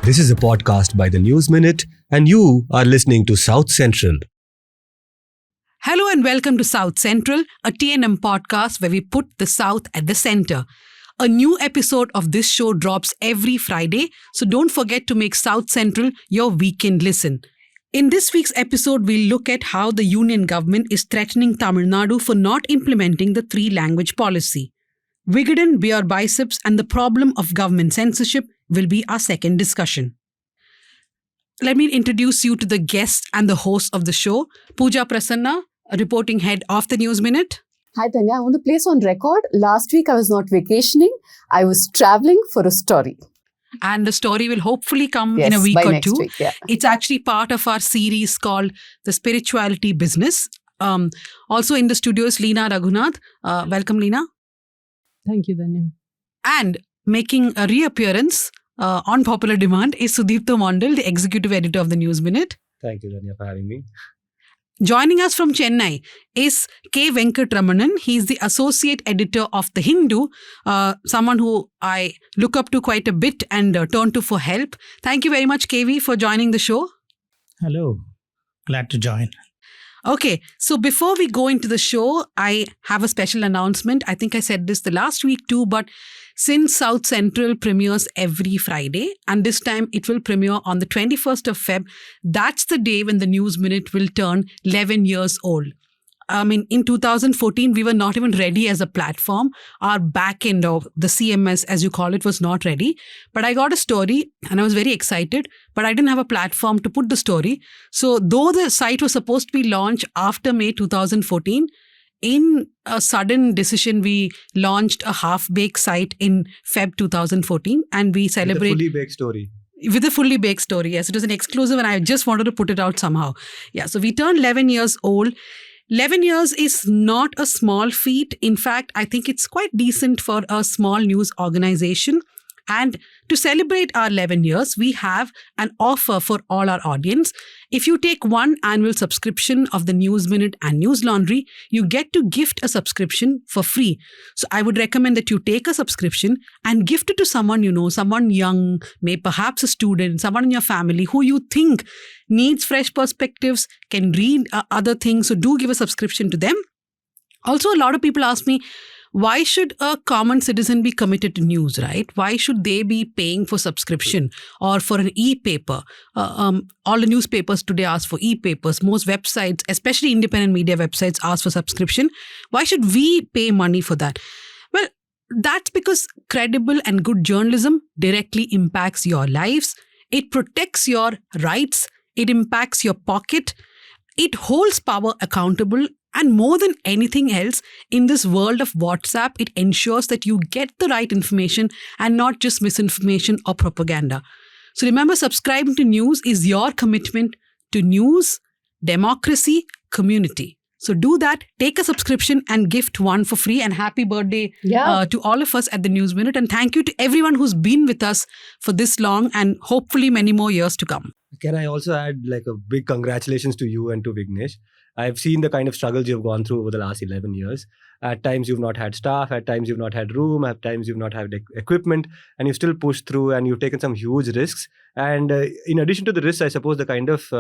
This is a podcast by the News Minute, and you are listening to South Central. Hello and welcome to South Central, a TNM podcast where we put the South at the center. A new episode of this show drops every Friday, so don't forget to make South Central your weekend listen. In this week's episode, we'll look at how the union government is threatening Tamil Nadu for not implementing the 3-language policy. Vikatan, BeerBiceps, and the problem of government censorship will be our second discussion. Let me introduce you to the guest and the host of the show, Pooja Prasanna, a reporting head of the News Minute. Hi Dhanya, I want to place on record, last week I was not vacationing, I was travelling for a story. And the story will hopefully come in a week or two. Week, yeah. It's actually part of our series called The Spirituality Business. Also in the studio is Leena Reghunath. Welcome, Leena. Thank you, Dhanya. And making a reappearance on popular demand is Sudipto Mondal, the executive editor of the News Minute. Thank you, Dhanya, for having me. Joining us from Chennai is K Venkataramanan. He's the associate editor of The Hindu, someone who I look up to quite a bit and turn to for help. Thank you very much, KV, for joining the show. Hello. Glad to join. Okay, so before we go into the show, I have a special announcement. I think I said this the last week too, but since South Central premieres every Friday, and this time it will premiere on the 21st of Feb, that's the day when the News Minute will turn 11 years old. I mean, in 2014, we were not even ready as a platform. Our back end of the CMS, as you call it, was not ready. But I got a story and I was very excited, but I didn't have a platform to put the story. So though the site was supposed to be launched after May 2014, in a sudden decision, we launched a half-baked site in Feb 2014 and we celebrate... With a fully baked story. With a fully baked story, yes. It was an exclusive and I just wanted to put it out somehow. Yeah, so we turned 11 years old. 11 years is not a small feat. In fact, I think it's quite decent for a small news organization. And to celebrate our 11 years, we have an offer for all our audience. If you take one annual subscription of the News Minute and News Laundry, you get to gift a subscription for free. So I would recommend that you take a subscription and gift it to someone you know, someone young, maybe perhaps a student, someone in your family who you think needs fresh perspectives, can read other things. So do give a subscription to them. Also, a lot of people ask me, why should a common citizen be committed to news, right? Why should they be paying for subscription or for an e-paper? All the newspapers today ask for e-papers. Most websites, especially independent media websites, ask for subscription. Why should we pay money for that? Well, that's because credible and good journalism directly impacts your lives. It protects your rights. It impacts your pocket. It holds power accountable. And more than anything else, in this world of WhatsApp, it ensures that you get the right information and not just misinformation or propaganda. So remember, subscribing to news is your commitment to news, democracy, community. So do that, take a subscription and gift one for free. And happy birthday to all of us at the News Minute. And thank you to everyone who's been with us for this long and hopefully many more years to come. Can I also add like a big congratulations to you and to Vignesh? I've seen the kind of struggles you've gone through over the last 11 years. At times you've not had staff, at times you've not had room, at times you've not had equipment, and you've still pushed through and you've taken some huge risks. And in addition to the risks, I suppose the kind of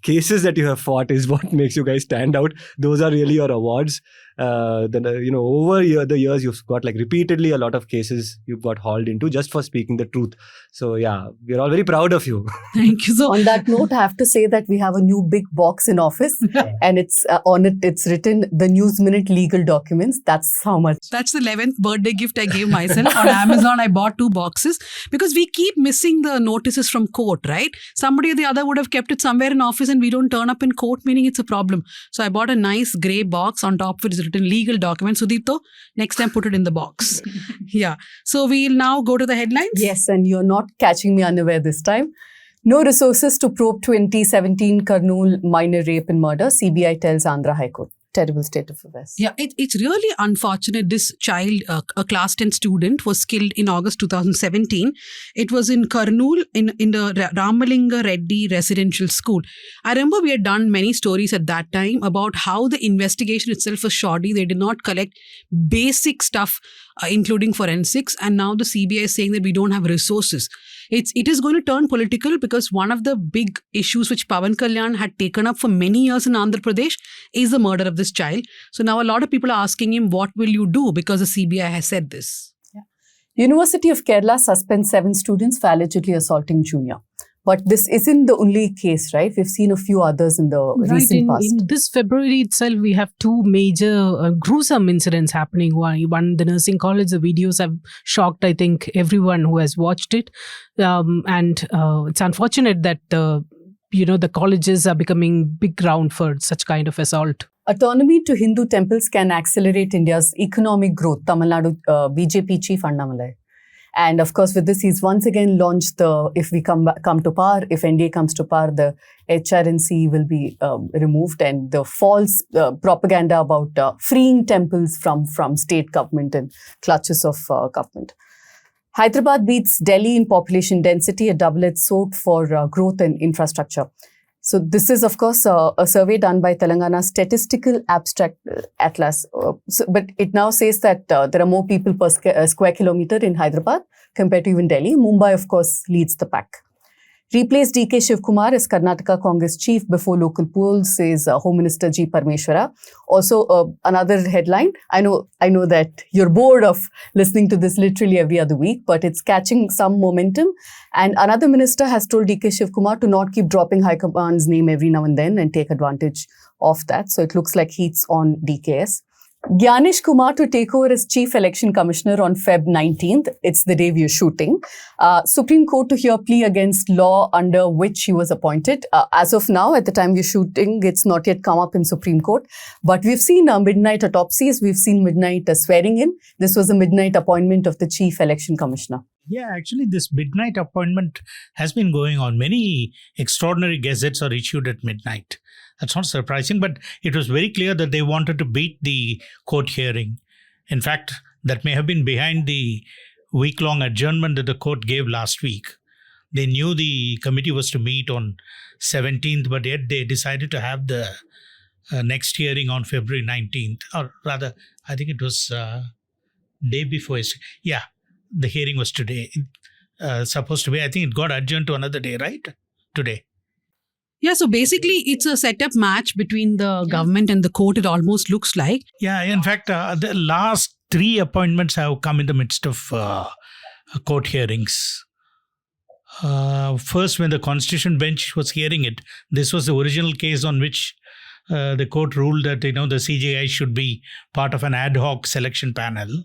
cases that you have fought is what makes you guys stand out. Those are really your awards. Over the years, you've got like repeatedly a lot of cases you've got hauled into just for speaking the truth. So yeah, we're all very proud of you. Thank you. So on that note, I have to say that we have a new big box in office and it's on it, it's written the News Minute legal documents. That's how much. That's the 11th birthday gift I gave myself. On Amazon, I bought 2 boxes because we keep missing the notices from court, right? Somebody or the other would have kept it somewhere in office and we don't turn up in court, meaning it's a problem. So I bought a nice grey box. On top of it is written legal documents. Sudipto, next time put it in the box. Yeah. So we'll now go to the headlines. Yes, and you're not catching me unaware this time. No resources to probe 2017 Kurnool minor rape and murder, CBI tells Andhra High Court. Terrible state of affairs. Yeah, it's really unfortunate. This child, a class 10 student, was killed in August 2017. It was in Kurnool in the Ramalinga Reddy residential school. I remember we had done many stories at that time about how the investigation itself was shoddy. They did not collect basic stuff, including forensics. And now the CBI is saying that we don't have resources. It is going to turn political because one of the big issues which Pawan Kalyan had taken up for many years in Andhra Pradesh is the murder of this child. So now a lot of people are asking him, what will you do? Because the CBI has said this. University of Kerala suspends 7 students for allegedly assaulting junior. But this isn't the only case, right? We've seen a few others in the recent past. In this February itself, we have 2 major gruesome incidents happening. One, the nursing college, the videos have shocked, I think, everyone who has watched it. And it's unfortunate that, the colleges are becoming big ground for such kind of assault. Autonomy to Hindu temples can accelerate India's economic growth, Tamil Nadu BJP chief Annamalai. And of course, with this, he's once again launched the, if we come to power, if NDA comes to power, the HRNC will be removed, and the false propaganda about freeing temples from state government and clutches of government. Hyderabad beats Delhi in population density, a double-edged sword for growth and infrastructure. So this is, of course, a survey done by Telangana Statistical Abstract Atlas. But it now says that there are more people per square kilometer in Hyderabad compared to even Delhi. Mumbai, of course, leads the pack. Replaced DK Shivkumar as Karnataka Congress chief before local polls, says Home Minister G. Parmeshwara. Also, another headline. I know that you're bored of listening to this literally every other week, but it's catching some momentum. And another minister has told DK Shivkumar to not keep dropping High Command's name every now and then and take advantage of that. So it looks like heat's on DKS. Gyanish Kumar to take over as Chief Election Commissioner on Feb 19th. It's the day we are shooting. Supreme Court to hear plea against law under which he was appointed. As of now, at the time we're shooting, it's not yet come up in Supreme Court. But we've seen midnight autopsies. We've seen midnight swearing in. This was a midnight appointment of the Chief Election Commissioner. Yeah, actually, this midnight appointment has been going on. Many extraordinary gazettes are issued at midnight. That's not surprising, but it was very clear that they wanted to beat the court hearing. In fact, that may have been behind the week-long adjournment that the court gave last week. They knew the committee was to meet on 17th, but yet they decided to have the next hearing on February 19th. Or rather, I think it was day before yesterday. Yeah, the hearing was today. Supposed to be, I think it got adjourned to another day, right? Today. Yeah, so basically it's a set-up match between the government and the court, it almost looks like. Yeah, in fact, the last 3 appointments have come in the midst of court hearings. First, when the Constitution Bench was hearing it, this was the original case on which the court ruled that, the CJI should be part of an ad hoc selection panel.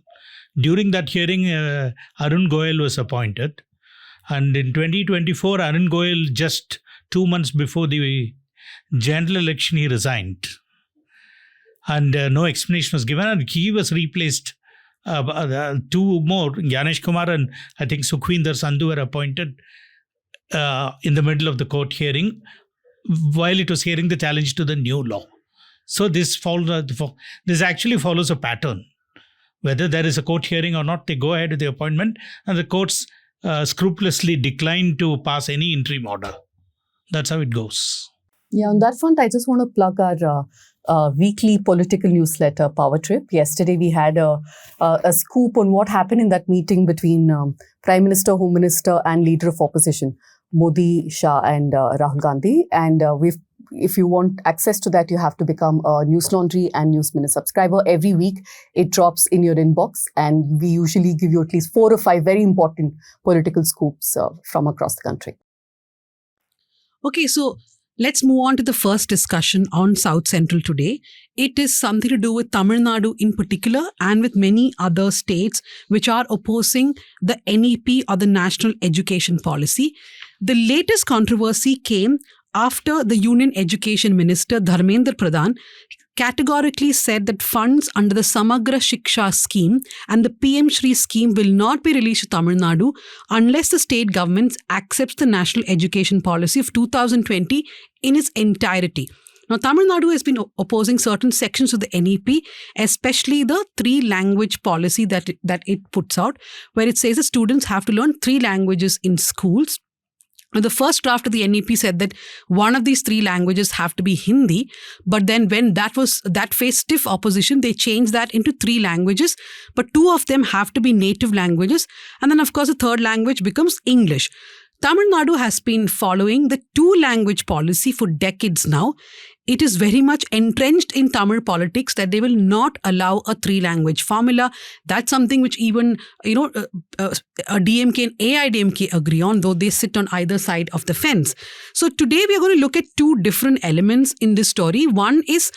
During that hearing, Arun Goyal was appointed. And in 2024, Arun Goyal, just 2 months before the general election, he resigned. And no explanation was given. And he was replaced. 2 more, Gyanish Kumar and I think Sukhvinder Sandhu, were appointed in the middle of the court hearing while it was hearing the challenge to the new law. So this actually follows a pattern. Whether there is a court hearing or not, they go ahead with the appointment, and the courts scrupulously decline to pass any interim order. That's how it goes. Yeah, on that front, I just want to plug our weekly political newsletter, Power Trip. Yesterday, we had a scoop on what happened in that meeting between Prime Minister, Home Minister and Leader of Opposition, Modi, Shah and Rahul Gandhi. And if you want access to that, you have to become a News Laundry and News Minute subscriber. Every week, it drops in your inbox, and we usually give you at least 4 or 5 very important political scoops from across the country. Okay, so let's move on to the first discussion on South Central today. It is something to do with Tamil Nadu in particular and with many other states which are opposing the NEP or the National Education Policy. The latest controversy came after the Union Education Minister Dharmendra Pradhan categorically said that funds under the Samagra Shiksha scheme and the PM Shri scheme will not be released to Tamil Nadu unless the state government accepts the National Education Policy of 2020 in its entirety. Now, Tamil Nadu has been opposing certain sections of the NEP, especially the 3-language policy that it puts out, where it says that students have to learn 3 languages in schools. The first draft of the NEP said that one of these three languages have to be Hindi, but then when that faced stiff opposition, they changed that into three languages, but two of them have to be native languages, and then of course the third language becomes English. Tamil Nadu has been following the two-language policy for decades now. It is very much entrenched in Tamil politics that they will not allow a three-language formula. That's something which even, a DMK and AIDMK agree on, though they sit on either side of the fence. So today we are going to look at two different elements in this story. One is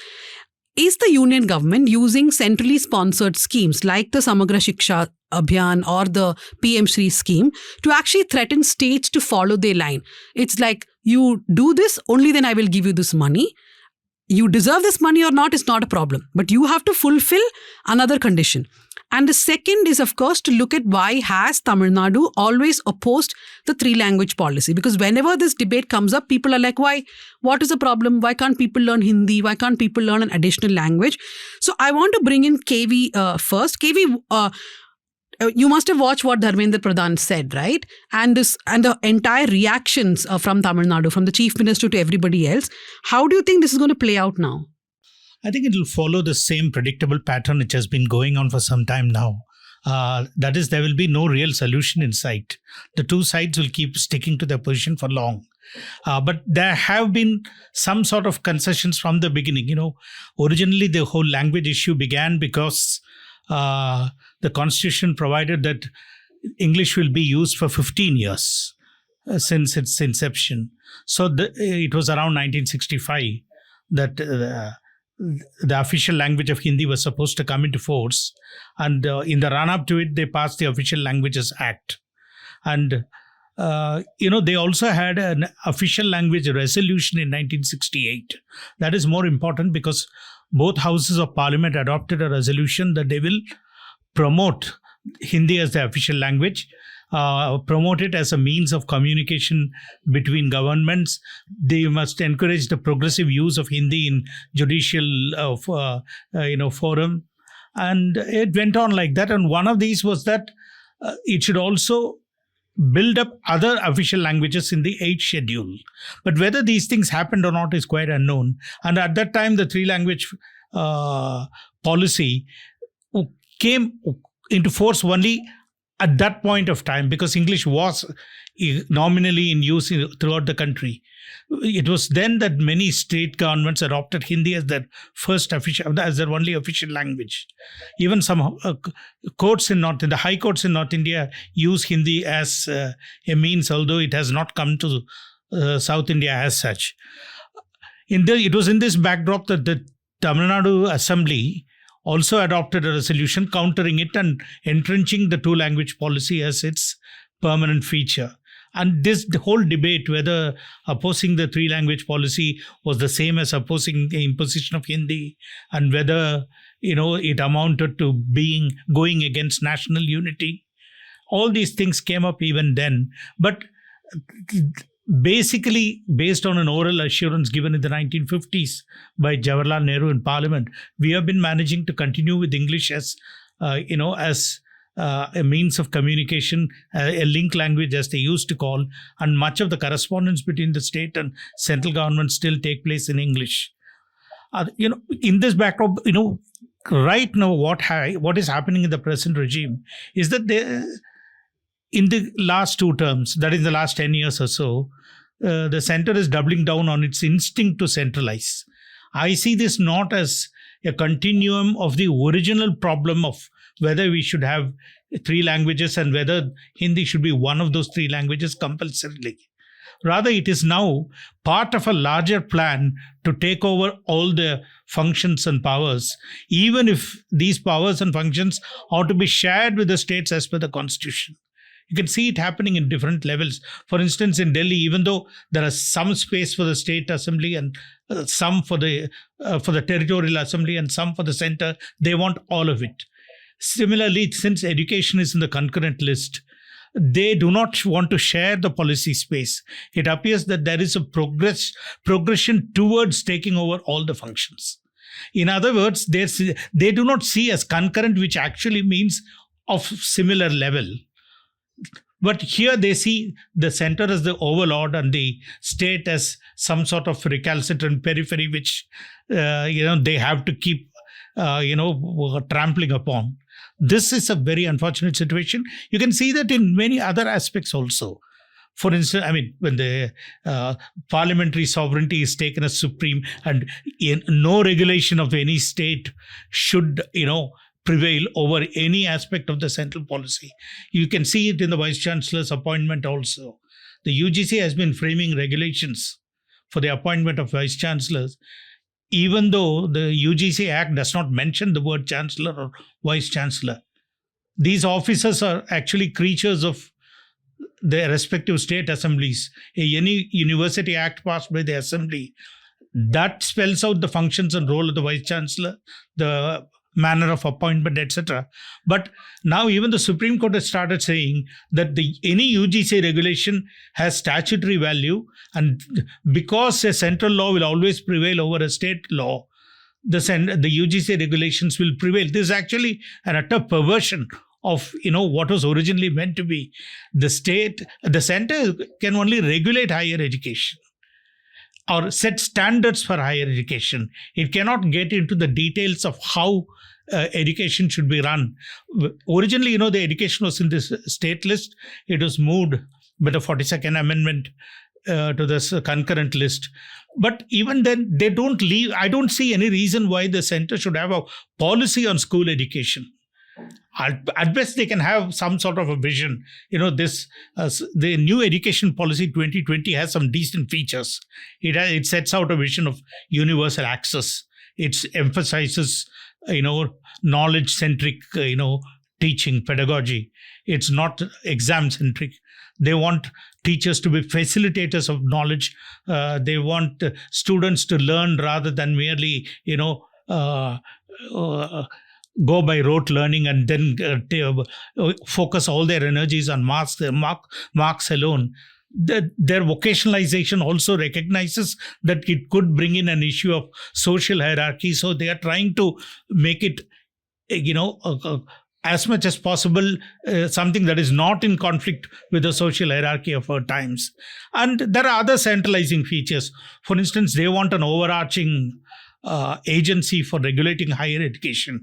the union government using centrally sponsored schemes like the Samagra Shiksha Abhiyan or the PM Shri scheme to actually threaten states to follow their line. It's like, you do this, only then I will give you this money. You deserve this money or not is not a problem, but you have to fulfill another condition. And the second is, of course, to look at why has Tamil Nadu always opposed the three-language policy? Because whenever this debate comes up, people are like, why? What is the problem? Why can't people learn Hindi? Why can't people learn an additional language? So I want to bring in KV first. KV, you must have watched what Dharmendra Pradhan said, right? And the entire reactions from Tamil Nadu, from the Chief Minister to everybody else. How do you think this is going to play out now? I think it will follow the same predictable pattern which has been going on for some time now. That is, there will be no real solution in sight. The two sides will keep sticking to their position for long. But there have been some sort of concessions from the beginning. Originally the whole language issue began because the constitution provided that English will be used for 15 years since its inception. So it was around 1965 that the official language of Hindi was supposed to come into force, and in the run-up to it, they passed the Official Languages Act. And they also had an official language resolution in 1968. That is more important because both houses of parliament adopted a resolution that they will promote Hindi as the official language, promote it as a means of communication between governments. They must encourage the progressive use of Hindi in judicial forum. And it went on like that. And one of these was that it should also build up other official languages in the 8th schedule. But whether these things happened or not is quite unknown. And at that time, the three-language policy came into force only at that point of time, because English was nominally in use throughout the country. It was then that many state governments adopted Hindi as their only official language. Even some courts in the high courts in North India use Hindi as a means, although it has not come to South India as such. It was in this backdrop that the Tamil Nadu Assembly also adopted a resolution countering it and entrenching the two-language policy as its permanent feature. And the whole debate whether opposing the three-language policy was the same as opposing the imposition of Hindi, and whether it amounted to going against national unity, all these things came up even then. But basically, based on an oral assurance given in the 1950s by Jawaharlal Nehru in Parliament, we have been managing to continue with English as a means of communication, a link language as they used to call, and much of the correspondence between the state and central government still take place in English. In this backdrop, right now what is happening in the present regime is that in the last two terms, that is the last 10 years or so, the center is doubling down on its instinct to centralize. I see this not as a continuum of the original problem of whether we should have three languages and whether Hindi should be one of those three languages compulsorily. Rather, it is now part of a larger plan to take over all the functions and powers, even if these powers and functions ought to be shared with the states as per the constitution. You can see it happening in different levels. For instance, in Delhi, even though there is some space for the state assembly and some for the territorial assembly and some for the center, they want all of it. Similarly, since education is in the concurrent list, they do not want to share the policy space. It appears that there is a progression towards taking over all the functions. In other words, they do not see as concurrent, which actually means of similar level. But here they see the center as the overlord and the state as some sort of recalcitrant periphery, which they have to keep trampling upon. This is a very unfortunate situation. You can see that in many other aspects also. For instance, when the parliamentary sovereignty is taken as supreme, and no regulation of any state should, prevail over any aspect of the central policy. You can see it in the Vice-Chancellor's appointment also. The UGC has been framing regulations for the appointment of Vice-Chancellors, even though the UGC Act does not mention the word Chancellor or Vice-Chancellor. These officers are actually creatures of their respective state assemblies. Any university act passed by the assembly, that spells out the functions and role of the Vice-Chancellor, the manner of appointment, etc. But now even the Supreme Court has started saying that any UGC regulation has statutory value, and because a central law will always prevail over a state law, the UGC regulations will prevail. This is actually an utter perversion of what was originally meant to be. The center can only regulate higher education or set standards for higher education. It cannot get into the details of how education should be run. Originally, the education was in this state list. It was moved by the 42nd Amendment to this concurrent list. But even then, they don't leave. I don't see any reason why the center should have a policy on school education. At best, they can have some sort of a vision. The new education policy 2020 has some decent features. It sets out a vision of universal access. It emphasizes, knowledge-centric, teaching pedagogy. It's not exam-centric. They want teachers to be facilitators of knowledge. They want students to learn rather than merely, go by rote learning and then focus all their energies on marks alone. Their vocationalization also recognizes that it could bring in an issue of social hierarchy. So they are trying to make it, as much as possible, something that is not in conflict with the social hierarchy of our times. And there are other centralizing features. For instance, they want an overarching agency for regulating higher education,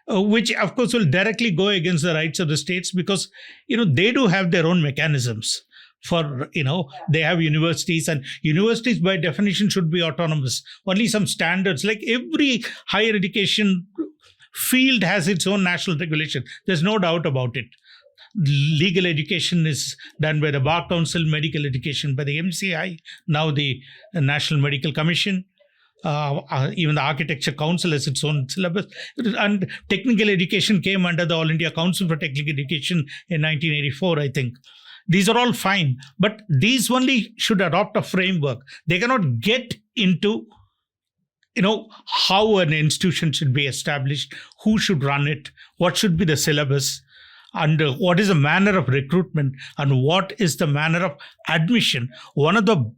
which of course will directly go against the rights of the states, because they do have their own mechanisms for they have universities, and universities by definition should be autonomous. Only some standards, like every higher education field has its own national regulation. There's no doubt about it. Legal education is done by the Bar Council, medical education by the MCI, now the National Medical Commission. Even the Architecture Council has its own syllabus. And technical education came under the All India Council for Technical Education in 1984, I think. These are all fine, but these only should adopt a framework. They cannot get into, how an institution should be established, who should run it, what should be the syllabus, and what is the manner of recruitment, and what is the manner of admission. One of the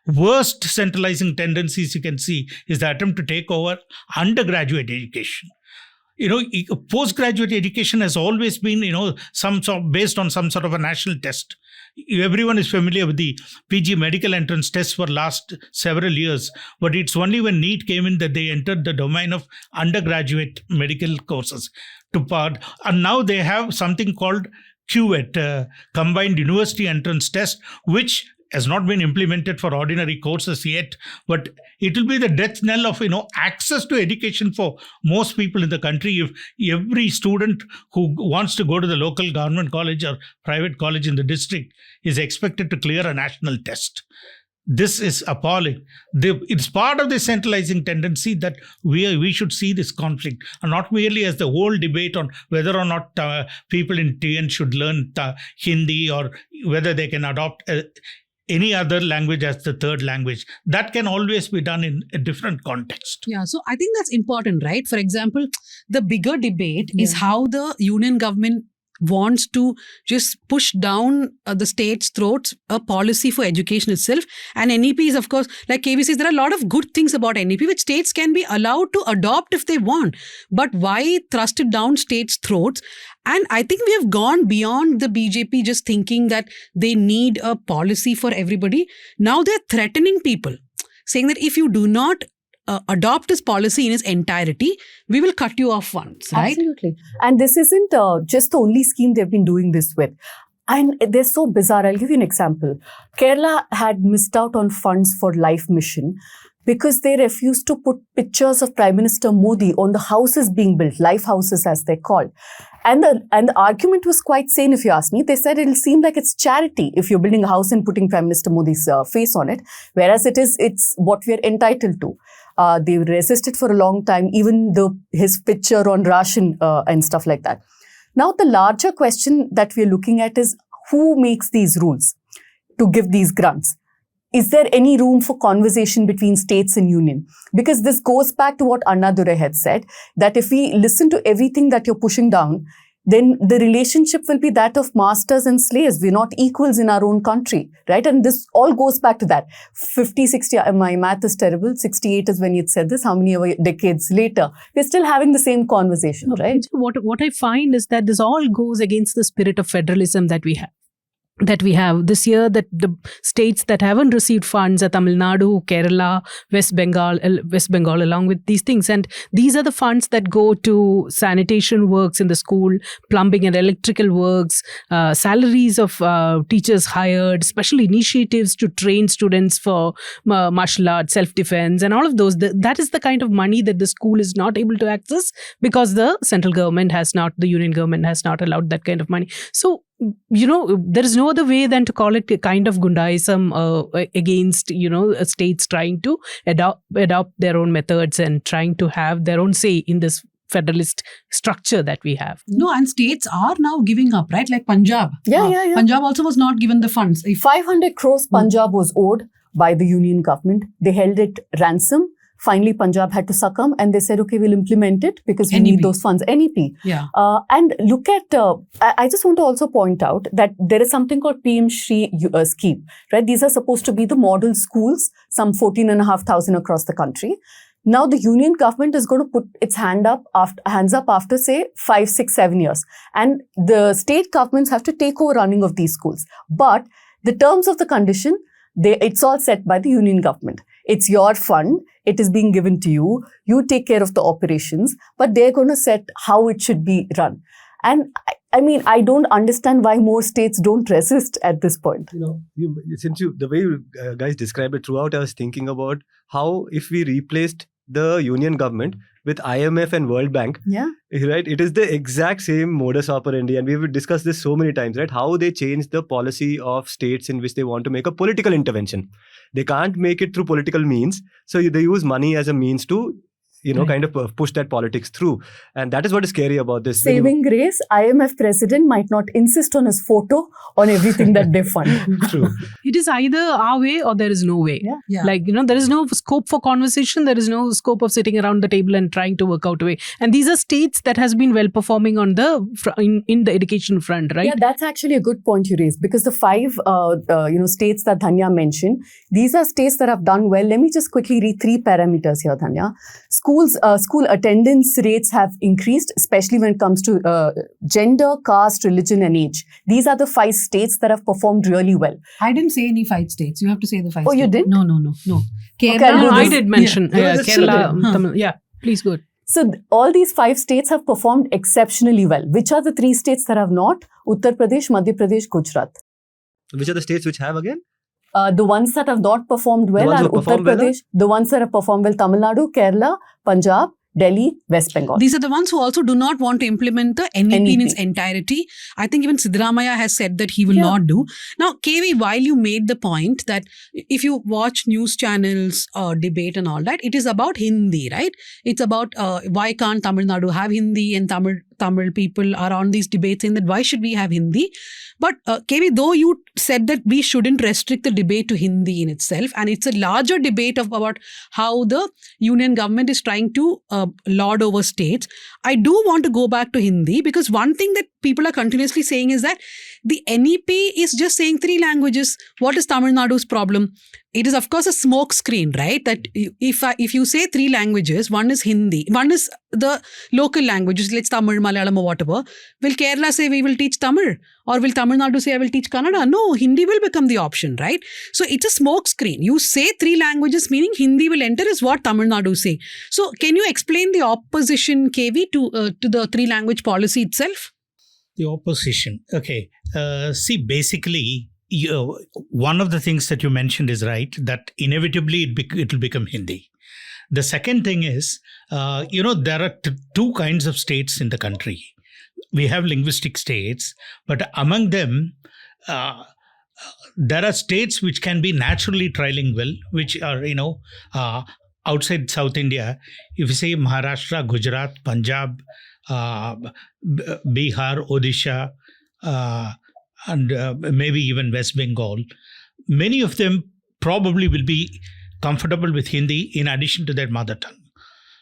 worst centralizing tendencies you can see is the attempt to take over undergraduate education. Postgraduate education has always been, based on some sort of a national test. Everyone is familiar with the PG medical entrance test for last several years, but it's only when NEET came in that they entered the domain of undergraduate medical courses to part. And now they have something called QVET, Combined University Entrance Test, which has not been implemented for ordinary courses yet, but it will be the death knell of access to education for most people in the country. If every student who wants to go to the local government college or private college in the district is expected to clear a national test. This is appalling. It's part of the centralizing tendency that we should see this conflict, and not merely as the whole debate on whether or not people in TN should learn Hindi, or whether they can adopt any other language as the third language. That can always be done in a different context. Yeah, so I think that's important, right? For example, the bigger debate is how the union government wants to just push down the state's throats a policy for education itself. And NEP is, of course, like KV says, there are a lot of good things about NEP which states can be allowed to adopt if they want. But why thrust it down states' throats? And I think we have gone beyond the BJP just thinking that they need a policy for everybody. Now they're threatening people, saying that if you do not adopt this policy in its entirety, we will cut you off funds, right? Absolutely. And this isn't just the only scheme they've been doing this with. And they're so bizarre. I'll give you an example. Kerala had missed out on funds for Life Mission because they refused to put pictures of Prime Minister Modi on the houses being built, life houses as they're called. And the argument was quite sane, if you ask me. They said it'll seem like it's charity if you're building a house and putting Prime Minister Modi's face on it, whereas it's what we're entitled to. They resisted for a long time, even his picture on ration and stuff like that. Now, the larger question that we're looking at is who makes these rules to give these grants? Is there any room for conversation between states and union? Because this goes back to what Annadurai had said, that if we listen to everything that you're pushing down, then the relationship will be that of masters and slaves. We're not equals in our own country, right? And this all goes back to that. 50, 60, my math is terrible. 68 is when you said this. How many decades later? We're still having the same conversation, right? What I find is that this all goes against the spirit of federalism that we have. This year, that the states that haven't received funds are Tamil Nadu, Kerala, West Bengal, along with these things. And these are the funds that go to sanitation works in the school, plumbing and electrical works, salaries of teachers hired, special initiatives to train students for martial arts, self-defense, and all of those. That is the kind of money that the school is not able to access because the central government the union government has not allowed that kind of money. So, there is no other way than to call it a kind of gundaism against, states trying to adopt their own methods and trying to have their own say in this federalist structure that we have. No, and states are now giving up, right? Like Punjab. Yeah. Punjab also was not given the funds. 500 crores Punjab was owed by the union government. They held it ransom. Finally, Punjab had to succumb and they said, okay, we'll implement it because we need those funds. NEP. Yeah. And look at, I just want to also point out that there is something called PM Shri scheme, right? These are supposed to be the model schools, some 14,500 across the country. Now, the union government is going to put its hands up after, say, 5, 6, 7 years. And the state governments have to take over running of these schools. But the terms of the condition, it's all set by the union government. It's your fund. It is being given to you. You take care of the operations, but they're going to set how it should be run. And I don't understand why more states don't resist at this point. The way you guys described it throughout, I was thinking about how if we replaced the union government with IMF and World Bank, right? It is the exact same modus operandi, and we've discussed this so many times, right? How they change the policy of states in which they want to make a political intervention. They can't make it through political means, so they use money as a means to kind of push that politics through. And that is what is scary about this. Saving grace, IMF president might not insist on his photo on everything that they fund. True. It is either our way or there is no way. Yeah. Like, there is no scope for conversation. There is no scope of sitting around the table and trying to work out a way. And these are states that has been well performing on in the education front, right? Yeah, that's actually a good point you raised, because the 5 states that Dhanya mentioned, these are states that have done well. Let me just quickly read 3 parameters here, Dhanya. School attendance rates have increased, especially when it comes to gender, caste, religion, and age. These are the 5 states that have performed really well. I didn't say any 5 states. You have to say the 5 Oh, states. you did? No. Kerala, I did mention Kerala. Huh. Tamil, please go ahead. So all these 5 states have performed exceptionally well. Which are the 3 states that have not? Uttar Pradesh, Madhya Pradesh, Gujarat. Which are the states which have again? The ones that have not performed well are Uttar Pradesh. The ones that have performed well, Tamil Nadu, Kerala, Punjab, Delhi, West Bengal. These are the ones who also do not want to implement the NEP in its entirety. I think even Siddaramaiah has said that he will not do. Now, KV, while you made the point that if you watch news channels or debate and all that, it is about Hindi, right? It's about why can't Tamil Nadu have Hindi and Tamil Tamil people are on these debates saying that why should we have Hindi? But KV, though you said that we shouldn't restrict the debate to Hindi in itself, and it's a larger debate about how the union government is trying to lord over states, I do want to go back to Hindi, because one thing that people are continuously saying is that the NEP is just saying 3 languages. What is Tamil Nadu's problem? It is, of course, a smoke screen, right? That if you say 3 languages, one is Hindi, one is the local languages, let's Tamil, Malayalam or whatever. Will Kerala say we will teach Tamil? Or will Tamil Nadu say I will teach Kannada? No, Hindi will become the option, right? So it's a smoke screen. You say 3 languages, meaning Hindi will enter, is what Tamil Nadu say. So can you explain the opposition, KV, to the 3 language policy itself? The opposition. Okay. See, basically, one of the things that you mentioned is right, that inevitably it will become Hindi. The second thing is, there are 2 kinds of states in the country. We have linguistic states, but among them, there are states which can be naturally trilingual, which are, outside South India. If you say Maharashtra, Gujarat, Punjab, Bihar, Odisha, and maybe even West Bengal, many of them probably will be comfortable with Hindi in addition to their mother tongue.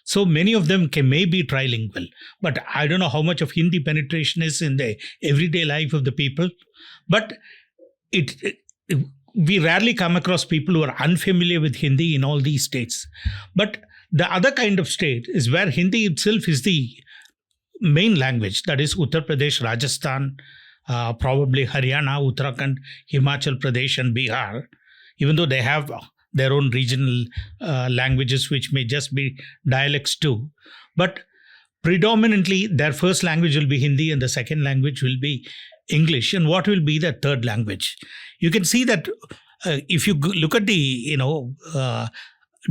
So many of them may be trilingual, but I don't know how much of Hindi penetration is in the everyday life of the people. But we rarely come across people who are unfamiliar with Hindi in all these states. But the other kind of state is where Hindi itself is the main language, that is Uttar Pradesh, Rajasthan, probably Haryana, Uttarakhand, Himachal Pradesh and Bihar, even though they have their own regional languages which may just be dialects too. But predominantly their first language will be Hindi and the second language will be English. And what will be the third language? You can see that if you look at the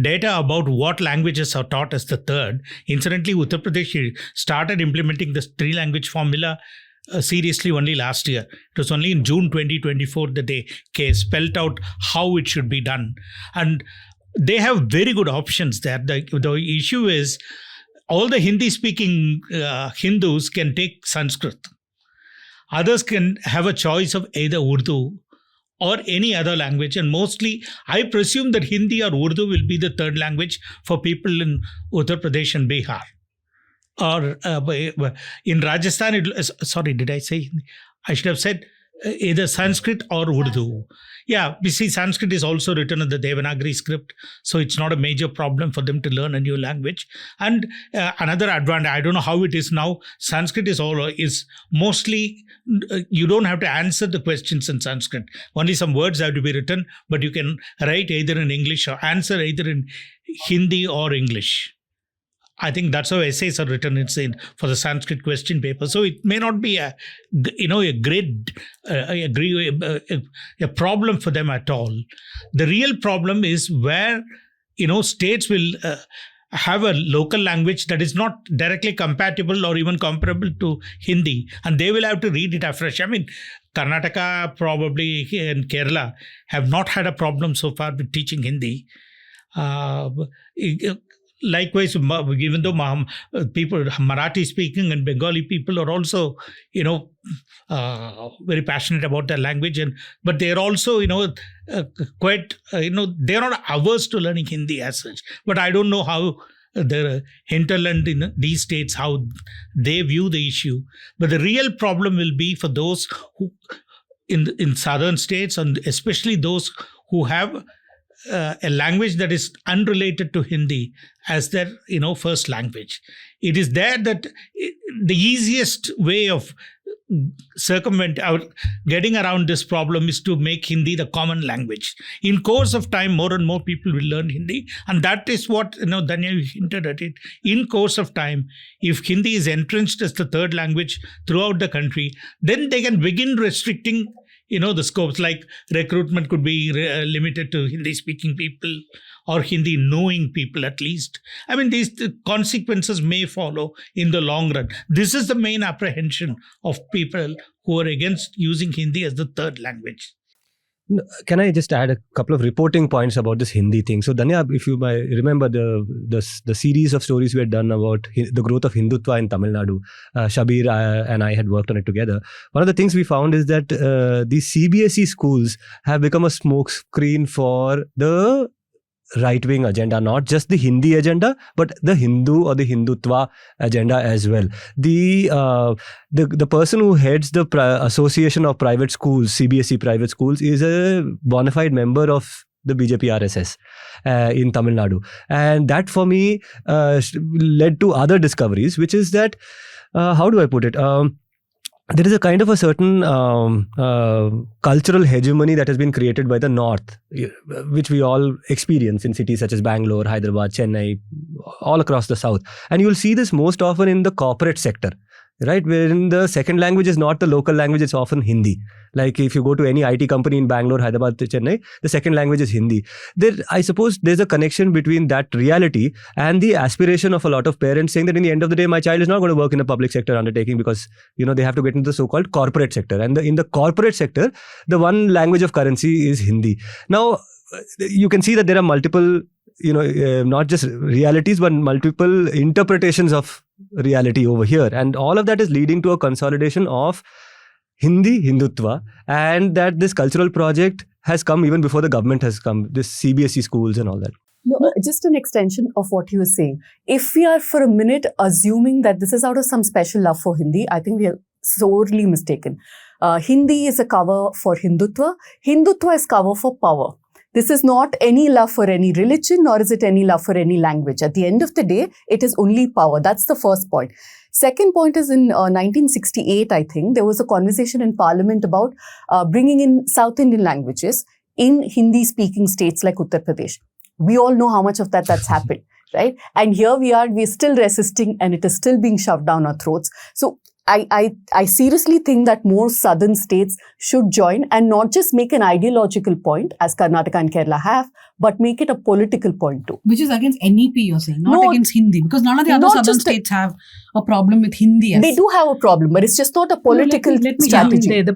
data about what languages are taught as the third, incidentally Uttar Pradesh started implementing this 3-language formula seriously only last year. It was only in June 2024 that they spelled out how it should be done. And they have very good options there. The issue is all the Hindi-speaking Hindus can take Sanskrit. Others can have a choice of either Urdu or any other language. And mostly, I presume that Hindi or Urdu will be the third language for people in Uttar Pradesh and Bihar. Or in Rajasthan, sorry, did I say? I should have said either Sanskrit or Urdu. Yeah, we see Sanskrit is also written in the Devanagari script, so it's not a major problem for them to learn a new language. And another advantage, I don't know how it is now, Sanskrit is mostly, you don't have to answer the questions in Sanskrit. Only some words have to be written, but you can write either in English or answer either in Hindi or English. I think that's how essays are written for the Sanskrit question paper. So it may not be a problem for them at all. The real problem is where states will have a local language that is not directly compatible or even comparable to Hindi, and they will have to read it afresh. I mean, Karnataka probably and Kerala have not had a problem so far with teaching Hindi. Likewise, even though people, Marathi speaking and Bengali people are also, very passionate about their language, but they are also, quite, they are not averse to learning Hindi as such. But I don't know how the hinterland in these states, how they view the issue. But the real problem will be for those who, in southern states, and especially those who have a language that is unrelated to Hindi as their first language. It is there that the easiest way of getting around this problem is to make Hindi the common language. In course of time, more and more people will learn Hindi, and that is what Dhanya hinted at it. In course of time, if Hindi is entrenched as the third language throughout the country, then they can begin restricting the scopes, like recruitment could be limited to Hindi-speaking people or Hindi-knowing people at least. I mean, these consequences may follow in the long run. This is the main apprehension of people who are against using Hindi as the third language. Can I just add a couple of reporting points about this Hindi thing? So Dhanya, if you might remember the series of stories we had done about the growth of Hindutva in Tamil Nadu, Shabir and I had worked on it together. One of the things we found is that these CBSE schools have become a smokescreen for the right-wing agenda, not just the Hindi agenda, but the Hindu or the Hindutva agenda as well. The person who heads the Association of Private Schools, CBSE private schools, is a bona fide member of the BJP RSS in Tamil Nadu. And that for me led to other discoveries, which is that, how do I put it? There is a kind of a certain cultural hegemony that has been created by the North, which we all experience in cities such as Bangalore, Hyderabad, Chennai, all across the South. And you'll see this most often in the corporate sector, right? Wherein the second language is not the local language, it's often Hindi. Like if you go to any IT company in Bangalore, Hyderabad, Chennai, the second language is Hindi. I suppose there's a connection between that reality and the aspiration of a lot of parents saying that in the end of the day, my child is not going to work in a public sector undertaking because, they have to get into the so-called corporate sector. And in the corporate sector, the one language of currency is Hindi. Now, you can see that there are multiple, not just realities, but multiple interpretations of reality over here. And all of that is leading to a consolidation of Hindi, Hindutva, and that this cultural project has come even before the government has come, this CBSE schools and all that. No, just an extension of what you were saying. If we are for a minute assuming that this is out of some special love for Hindi, I think we are sorely mistaken. Hindi is a cover for Hindutva. Hindutva is cover for power. This is not any love for any religion, nor is it any love for any language. At the end of the day, it is only power. That's the first point. Second point is in 1968, I think, there was a conversation in Parliament about bringing in South Indian languages in Hindi-speaking states like Uttar Pradesh. We all know how much of that's happened, right? And here we're still resisting and it is still being shoved down our throats. So I seriously think that more southern states should join and not just make an ideological point, as Karnataka and Kerala have, but make it a political point too. Which is against NEP, you're saying, not against Hindi, because none of the other southern states have a problem with Hindi. They do have a problem, but it's just not a political strategy. The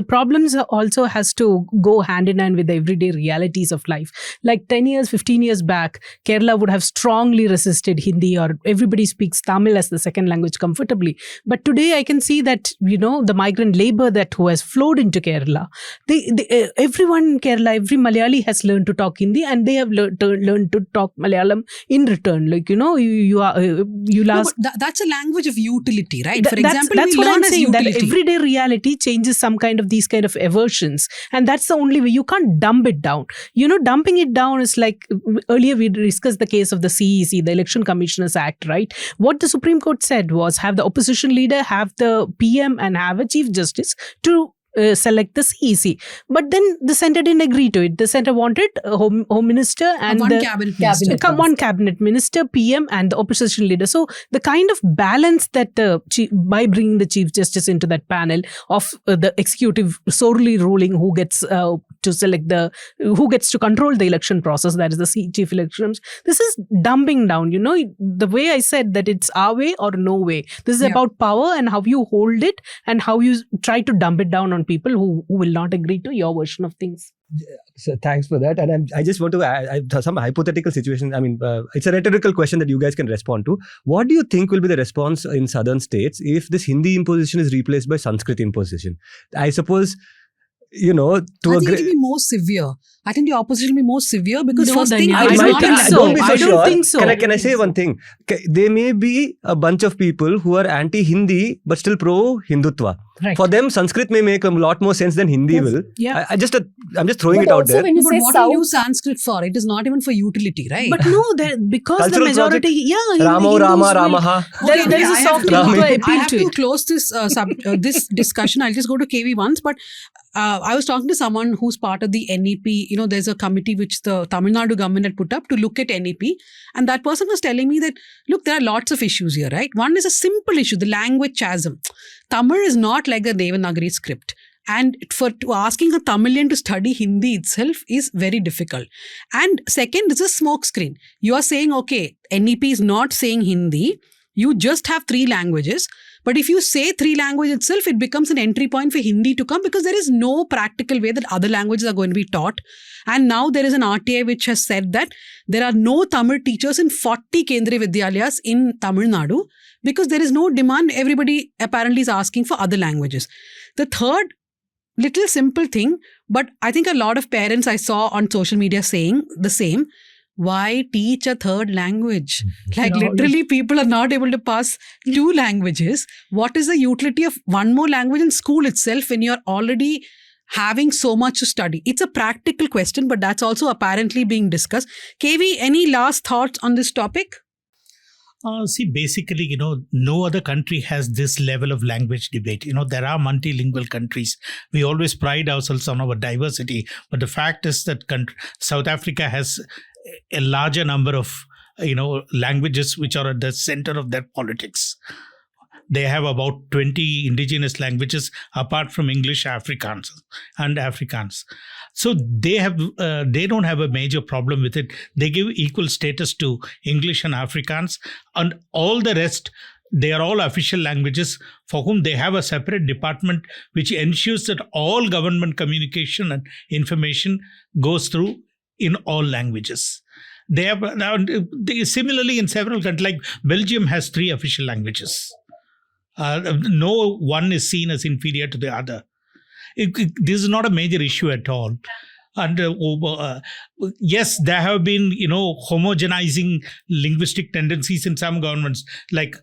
problems also has to go hand in hand with the everyday realities of life. Like 10 years, 15 years back, Kerala would have strongly resisted Hindi, or everybody speaks Tamil as the second language comfortably. But today I can see that, the migrant labor who has flowed into Kerala, everyone in Kerala, every Malayali has learned to talk Hindi, and they have learned to talk Malayalam in return. Like, that's a language of utility, right? For example, that's what I'm saying, that everyday reality changes some kind of these kind of aversions. And that's the only way. You can't dump it down. Dumping it down is like, earlier we discussed the case of the CEC, the Election Commissioners Act, right? What the Supreme Court said was, have the opposition leader, have the PM and have a Chief Justice to select the CEC. But then the centre didn't agree to it. The centre wanted a home minister and one cabinet minister, PM and the opposition leader. So the kind of balance that by bringing the Chief Justice into that panel of the executive solely ruling who gets to select who gets to control the election process, that is the chief elections. This is dumbing down, the way I said that it's our way or no way. This is about power and how you hold it and how you try to dump it down on people who will not agree to your version of things. So thanks for that. And I just want to add some hypothetical situation. I mean, it's a rhetorical question that you guys can respond to. What do you think will be the response in southern states if this Hindi imposition is replaced by Sanskrit imposition? I suppose, I think it will be more severe. I think the opposition will be more severe because don't think so. Can I say one thing? There may be a bunch of people who are anti-Hindi but still pro-Hindutva. Right. For them, Sanskrit may make a lot more sense than Hindi will. Yeah. I'm just throwing it out there. But what do you use Sanskrit for? It is not even for utility, right? But no, because cultural the majority, Ramaha. There is a soft appeal to it. I have to close this this discussion. I'll just go to KV once, but I was talking to someone who's part of the NEP. There's a committee which the Tamil Nadu government had put up to look at NEP, and that person was telling me that, look, there are lots of issues here, right? One is a simple issue, the language chasm. Tamil is not like the Devanagari script. And asking a Tamilian to study Hindi itself is very difficult. And second, this is a smokescreen. You are saying, okay, NEP is not saying Hindi. You just have 3 languages. But if you say 3 language itself, it becomes an entry point for Hindi to come, because there is no practical way that other languages are going to be taught. And now there is an RTI which has said that there are no Tamil teachers in 40 Kendriya Vidyalayas in Tamil Nadu, because there is no demand. Everybody apparently is asking for other languages. The third little simple thing, but I think a lot of parents I saw on social media saying the same. Why teach a third language? Like literally people are not able to pass 2 languages. What is the utility of one more language in school itself when you're already having so much to study? It's a practical question, but that's also apparently being discussed. KV, any last thoughts on this topic? See, basically, no other country has this level of language debate. There are multilingual countries. We always pride ourselves on our diversity. But the fact is that South Africa has a larger number of, languages which are at the center of their politics. They have about 20 indigenous languages apart from English, Afrikaans. So they don't have a major problem with it. They give equal status to English and Afrikaans, and all the rest, they are all official languages for whom they have a separate department which ensures that all government communication and information goes through in all languages. Similarly, in several countries, like Belgium has 3 official languages. No one is seen as inferior to the other. This is not a major issue at all. And yes, there have been, homogenizing linguistic tendencies in some governments, like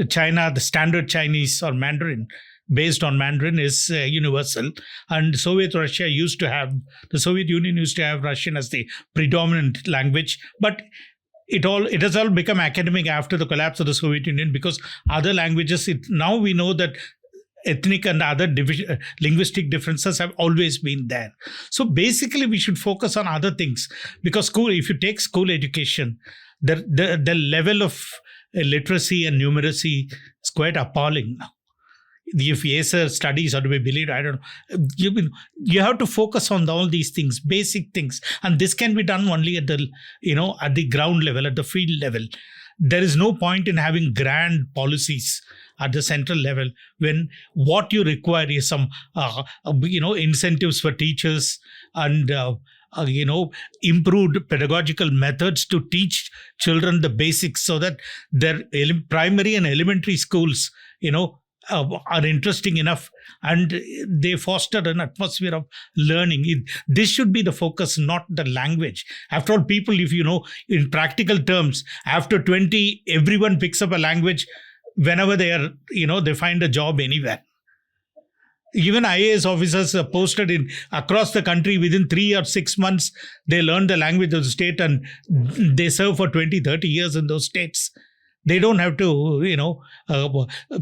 China. The standard Chinese or Mandarin, based on Mandarin, is universal. And the Soviet Union used to have Russian as the predominant language. But it has all become academic after the collapse of the Soviet Union, because other languages, now we know that ethnic and other linguistic differences have always been there. So basically we should focus on other things, because if you take school education, the level of literacy and numeracy is quite appalling now. If ESA studies are to be believed, I don't know. You have to focus on all these things, basic things, and this can be done only at the ground level, at the field level. There is no point in having grand policies at the central level when what you require is some incentives for teachers and improved pedagogical methods to teach children the basics, so that their primary and elementary schools are interesting enough and they foster an atmosphere of learning. This should be the focus, not the language. After all, people, if in practical terms, after 20, everyone picks up a language whenever they are, they find a job anywhere. Even IAS officers are posted across the country. Within 3 or 6 months, they learn the language of the state and they serve for 20, 30 years in those states. They don't have to,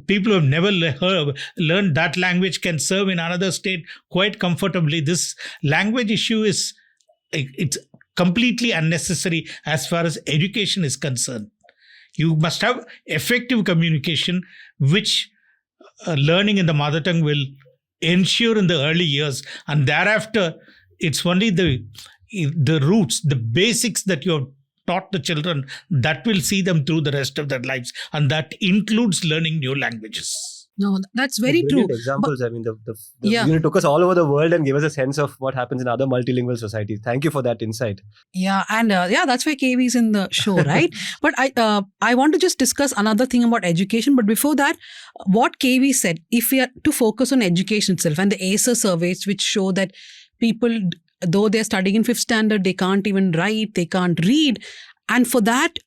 people who have never learned that language can serve in another state quite comfortably. This language issue it's completely unnecessary as far as education is concerned. You must have effective communication, which learning in the mother tongue will ensure in the early years. And thereafter, it's only the roots, the basics that you have taught the children that will see them through the rest of their lives, and that includes learning new languages. No, that's very true. Examples. The unit took us all over the world and gave us a sense of what happens in other multilingual societies. Thank you for that insight. Yeah, and that's why KV is in the show, right? But I want to just discuss another thing about education. But before that, what KV said, if we are to focus on education itself, and the ASA surveys which show that people, though they're studying in 5th standard, they can't even write, they can't read. And for that,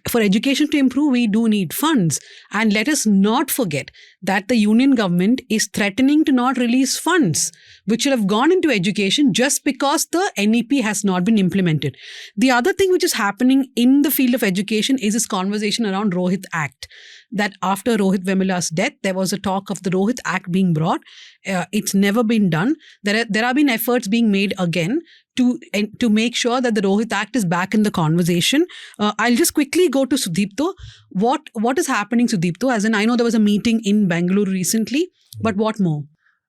for education to improve, we do need funds. And let us not forget that the union government is threatening to not release funds, which should have gone into education just because the NEP has not been implemented. The other thing which is happening in the field of education is this conversation around Rohith Act. That after Rohit Vemula's death, there was a talk of the Rohith Act being brought. It's never been done. There have been efforts being made again to make sure that the Rohith Act is back in the conversation. I'll just quickly go to Sudipto. What is happening, Sudipto? As in, I know there was a meeting in Bangalore recently, but what more?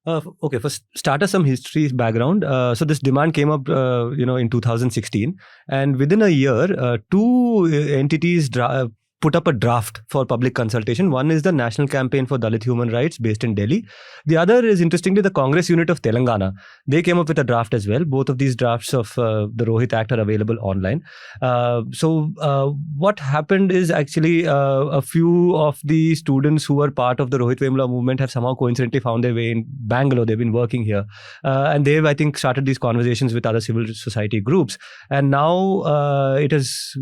Okay, for starters, some history background. So this demand came up, in 2016, and within a year, 2 entities put up a draft for public consultation. One is the National Campaign for Dalit Human Rights based in Delhi. The other is, interestingly, the Congress unit of Telangana. They came up with a draft as well. Both of these drafts of the Rohith Act are available online. What happened is actually a few of the students who were part of the Rohith Vemula movement have somehow coincidentally found their way in Bangalore. They've been working here. And they've, I think, started these conversations with other civil society groups. And now it has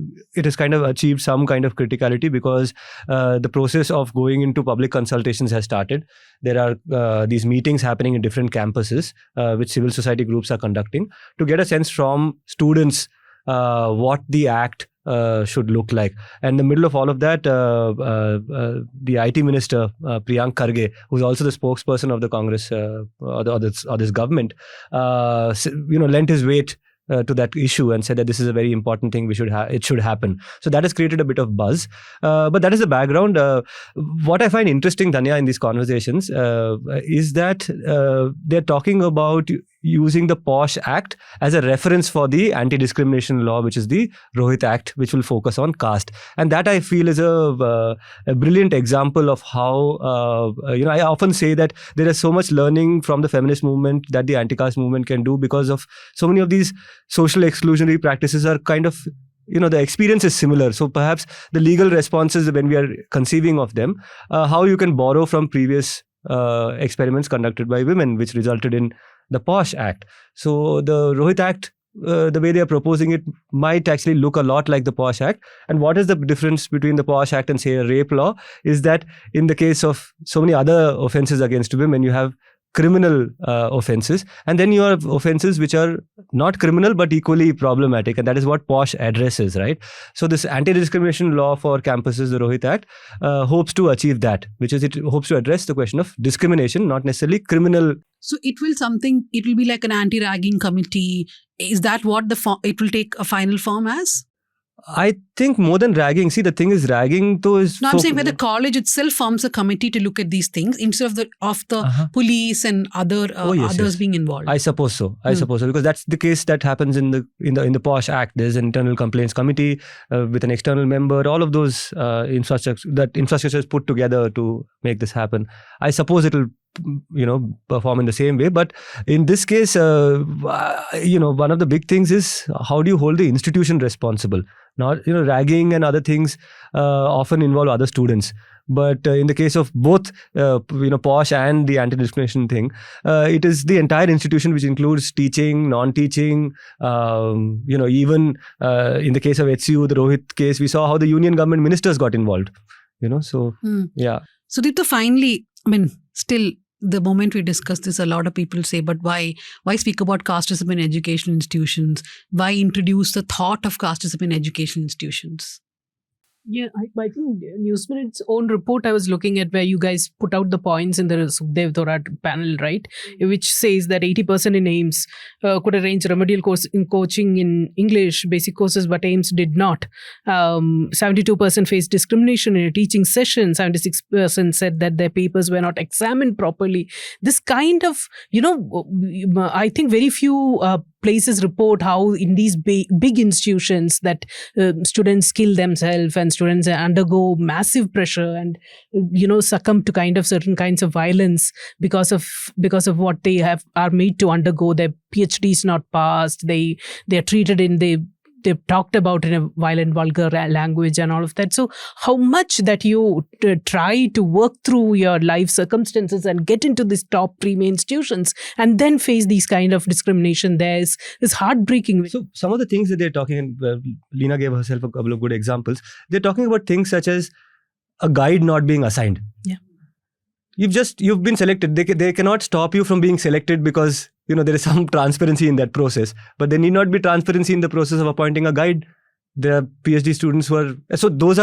kind of achieved some kind of criticality because the process of going into public consultations has started. There are these meetings happening in different campuses which civil society groups are conducting to get a sense from students what the act should look like. And in the middle of all of that, the IT minister, Priyank Kharge, who's also the spokesperson of the Congress or this government, lent his weight to that issue and said that this is a very important thing. It should happen. So that has created a bit of buzz. But that is the background. What I find interesting, Dhanya, in these conversations is that they're talking about using the POSH Act as a reference for the anti-discrimination law, which is the Rohith Act, which will focus on caste. And that I feel is a brilliant example of how, I often say that there is so much learning from the feminist movement that the anti-caste movement can do because of so many of these social exclusionary practices are kind of, the experience is similar. So perhaps the legal responses when we are conceiving of them, how you can borrow from previous experiments conducted by women, which resulted in the POSH Act. So the Rohith Act, the way they are proposing it, might actually look a lot like the POSH Act. And what is the difference between the POSH Act and, say, a rape law is that in the case of so many other offences against women, you have criminal offences, and then you have offences which are not criminal but equally problematic, and that is what POSH addresses, right? So this anti-discrimination law for campuses, the Rohith Act, hopes to achieve that, which is it hopes to address the question of discrimination, not necessarily criminal. So it will be like an anti-ragging committee. Is that what it will take a final form as? I think more than ragging. See, the thing is, ragging though is. No, I'm saying where the college itself forms a committee to look at these things instead of the police and others being involved. I suppose so. Because that's the case that happens in the POSH Act. There's an internal complaints committee with an external member. All of those infrastructure is put together to make this happen. I suppose it'll perform in the same way, but in this case, one of the big things is how do you hold the institution responsible? Not ragging and other things often involve other students, but in the case of both POSH and the anti-discrimination thing, it is the entire institution, which includes teaching, non-teaching, even in the case of HCU, the Rohith case, we saw how the union government ministers got involved. Yeah. Sudipto, finally, still, the moment we discuss this, a lot of people say, but why speak about casteism in education institutions? Why introduce the thought of casteism in education institutions? Yeah, I think Newsminute's own report I was looking at, where you guys put out the points in the Sukhdev Thorat panel, right? Which says that 80% in AIMS could arrange remedial course in coaching in English, basic courses, but AIMS did not. 72% faced discrimination in a teaching session. 76% said that their papers were not examined properly. This kind of, I think very few places report how in these big institutions that students kill themselves and students undergo massive pressure and succumb to kind of certain kinds of violence because of what they are made to undergo. Their PhD is not passed. They are treated they've talked about in a violent, vulgar language and all of that. So how much that you try to work through your life circumstances and get into these top premier institutions and then face these kind of discrimination there is heartbreaking. So some of the things that they're talking, Leena gave herself a couple of good examples. They're talking about things such as a guide not being assigned. Yeah. You've been selected. They cannot stop you from being selected because there is some transparency in that process, but there need not be transparency in the process of appointing a guide. There are PhD students who are, so those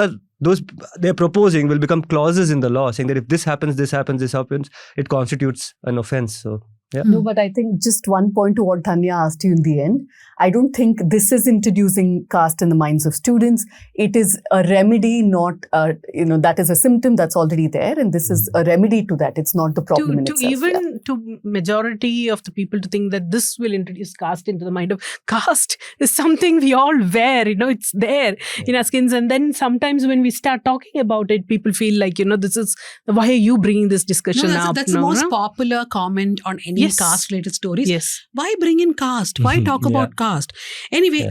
they're proposing will become clauses in the law saying that if this happens, it constitutes an offense. So No, but I think just one point to what Dhanya asked you in the end. I don't think this is introducing caste in the minds of students. It is a remedy, not, that is a symptom that's already there. And this is a remedy to that. It's not the problem in itself. To majority of the people to think that this will introduce caste into the mind of caste is something we all wear, it's there in our skins. And then sometimes when we start talking about it, people feel like, this is, why are you bringing this discussion up? That's the most popular comment on any caste related stories. Yes. Why bring in caste? Why talk about caste? Anyway,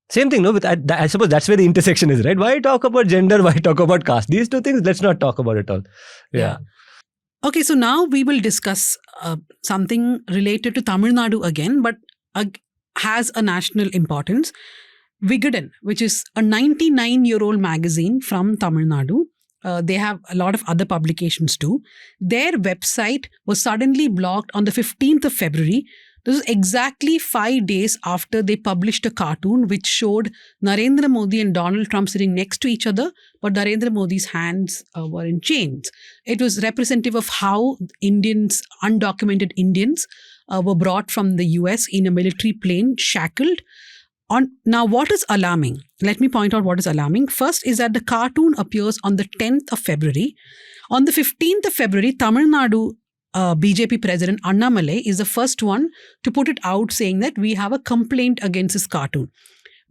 same thing, no? I suppose that's where the intersection is, right? Why talk about gender? Why talk about caste? These two things, let's not talk about it all. Yeah. Okay, so now we will discuss something related to Tamil Nadu again, but has a national importance. Vikatan, which is a 99-year-old magazine from Tamil Nadu. They have a lot of other publications too. Their website was suddenly blocked on the 15th of February. This is exactly 5 days after they published a cartoon which showed Narendra Modi and Donald Trump sitting next to each other, but Narendra Modi's hands were in chains. It was representative of how undocumented Indians were brought from the US in a military plane, shackled. Now, what is alarming? Let me point out what is alarming. First is that the cartoon appears on the 10th of February. On the 15th of February, Tamil Nadu BJP President Annamalai is the first one to put it out, saying that we have a complaint against this cartoon.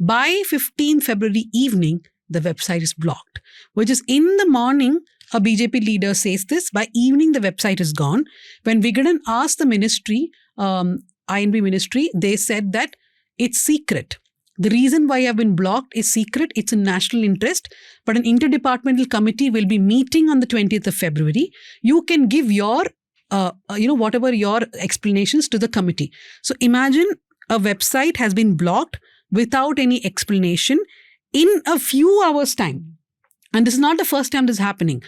By 15th February evening, the website is blocked, which is in the morning, a BJP leader says this. By evening, the website is gone. When Vikatan asked the ministry, INB ministry, they said that it's secret. The reason why I've been blocked is secret. It's in national interest, but an interdepartmental committee will be meeting on the 20th of February. You can give your whatever your explanations to the committee. So imagine a website has been blocked without any explanation in a few hours' time. And this is not the first time this is happening.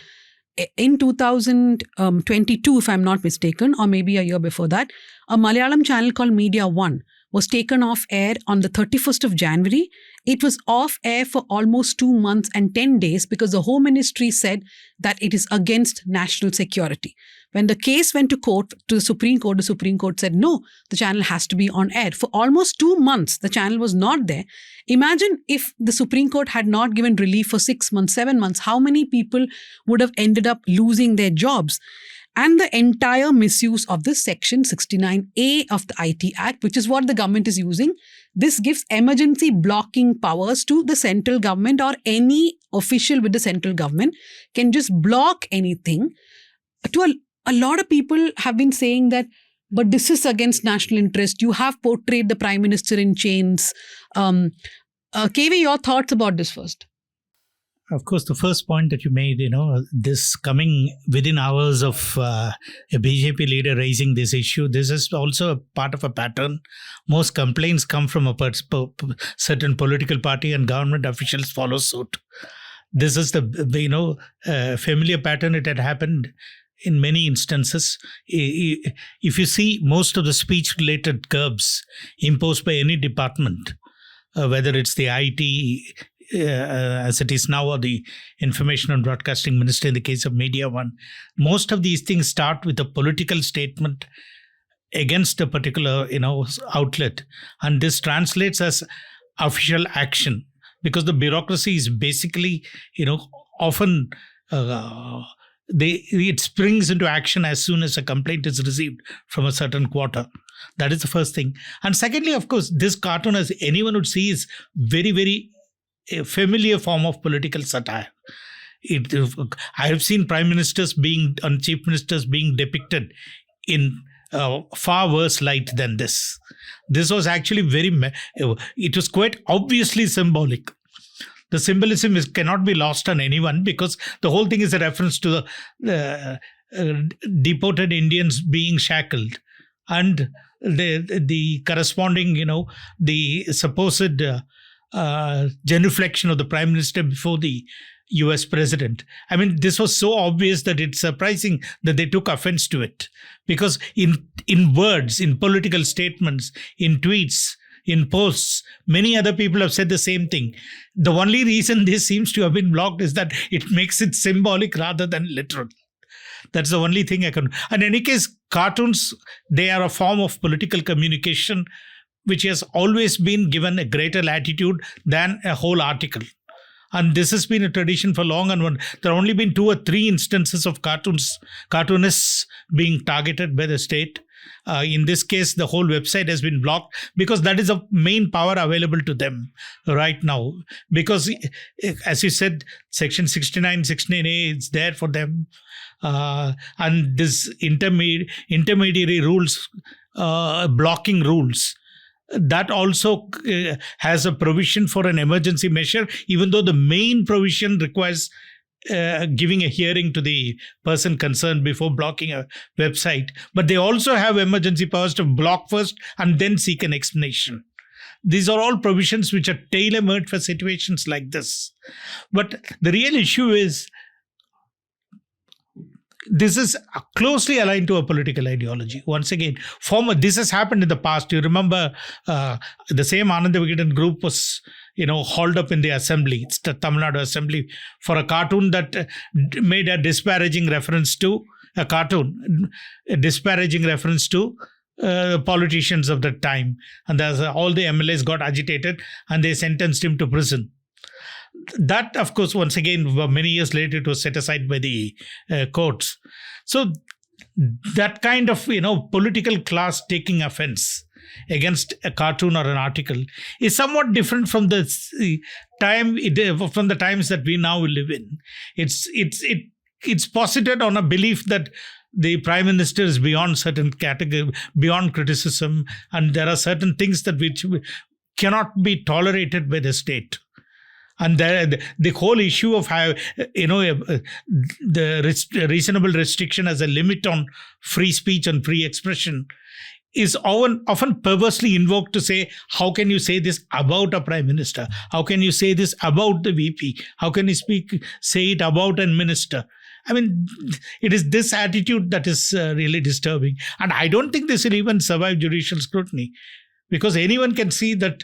In 2022, if I'm not mistaken, or maybe a year before that, a Malayalam channel called Media One was taken off air on the 31st of January. It was off air for almost 2 months and 10 days because the Home Ministry said that it is against national security. When the case went to the Supreme Court said, no, the channel has to be on air. For almost 2 months, the channel was not there. Imagine if the Supreme Court had not given relief for 6 months, 7 months, how many people would have ended up losing their jobs? And the entire misuse of this Section 69A of the IT Act, which is what the government is using. This gives emergency blocking powers to the central government, or any official with the central government can just block anything. A lot of people have been saying that, but this is against national interest. You have portrayed the Prime Minister in chains. KV, your thoughts about this first? Of course, the first point that you made, this coming within hours of a BJP leader raising this issue, this is also a part of a pattern. Most complaints come from a certain political party, and government officials follow suit. This is the familiar pattern. It had happened in many instances. If you see most of the speech-related curbs imposed by any department, whether it's the IT, as it is now, or the Information and Broadcasting Minister in the case of Media One, most of these things start with a political statement against a particular outlet, and this translates as official action, because the bureaucracy is basically often it springs into action as soon as a complaint is received from a certain quarter. That is the first thing. And secondly, of course, this cartoon, as anyone would see, is very, very a familiar form of political satire. I have seen prime ministers and chief ministers being depicted in far worse light than this. This was actually it was quite obviously symbolic. The symbolism cannot be lost on anyone, because the whole thing is a reference to the deported Indians being shackled, and the corresponding, the supposed genuflection of the Prime Minister before the US President. I mean, this was so obvious that it's surprising that they took offense to it. Because in words, in political statements, in tweets, in posts, many other people have said the same thing. The only reason this seems to have been blocked is that it makes it symbolic rather than literal. That's the only thing I can. In any case, cartoons, they are a form of political communication which has always been given a greater latitude than a whole article. And this has been a tradition for long. And there have only been 2 or 3 instances of cartoonists being targeted by the state. In this case, the whole website has been blocked because that is the main power available to them right now. Because, as you said, Section 69, 69A is there for them. And this intermediary rules, blocking rules, that also has a provision for an emergency measure, even though the main provision requires giving a hearing to the person concerned before blocking a website. But they also have emergency powers to block first and then seek an explanation. These are all provisions which are tailor-made for situations like this. But the real issue is, this is closely aligned to a political ideology. Once again, this has happened in the past. You remember the same Ananda Vikatan group was, hauled up in the assembly, it's the Tamil Nadu assembly, for a cartoon that made a disparaging reference to politicians of that time. And all the MLAs got agitated and they sentenced him to prison. That, of course, once again, many years later, it was set aside by the courts. So that kind of, political class taking offense against a cartoon or an article is somewhat different from the times that we now live in. It's posited on a belief that the Prime Minister is beyond certain category, beyond criticism, and there are certain things that which cannot be tolerated by the state. And the whole issue of how, the reasonable restriction as a limit on free speech and free expression is often perversely invoked to say, how can you say this about a Prime Minister? How can you say this about the VP? How can you say it about a minister? I mean, it is this attitude that is really disturbing. And I don't think this will even survive judicial scrutiny, because anyone can see that,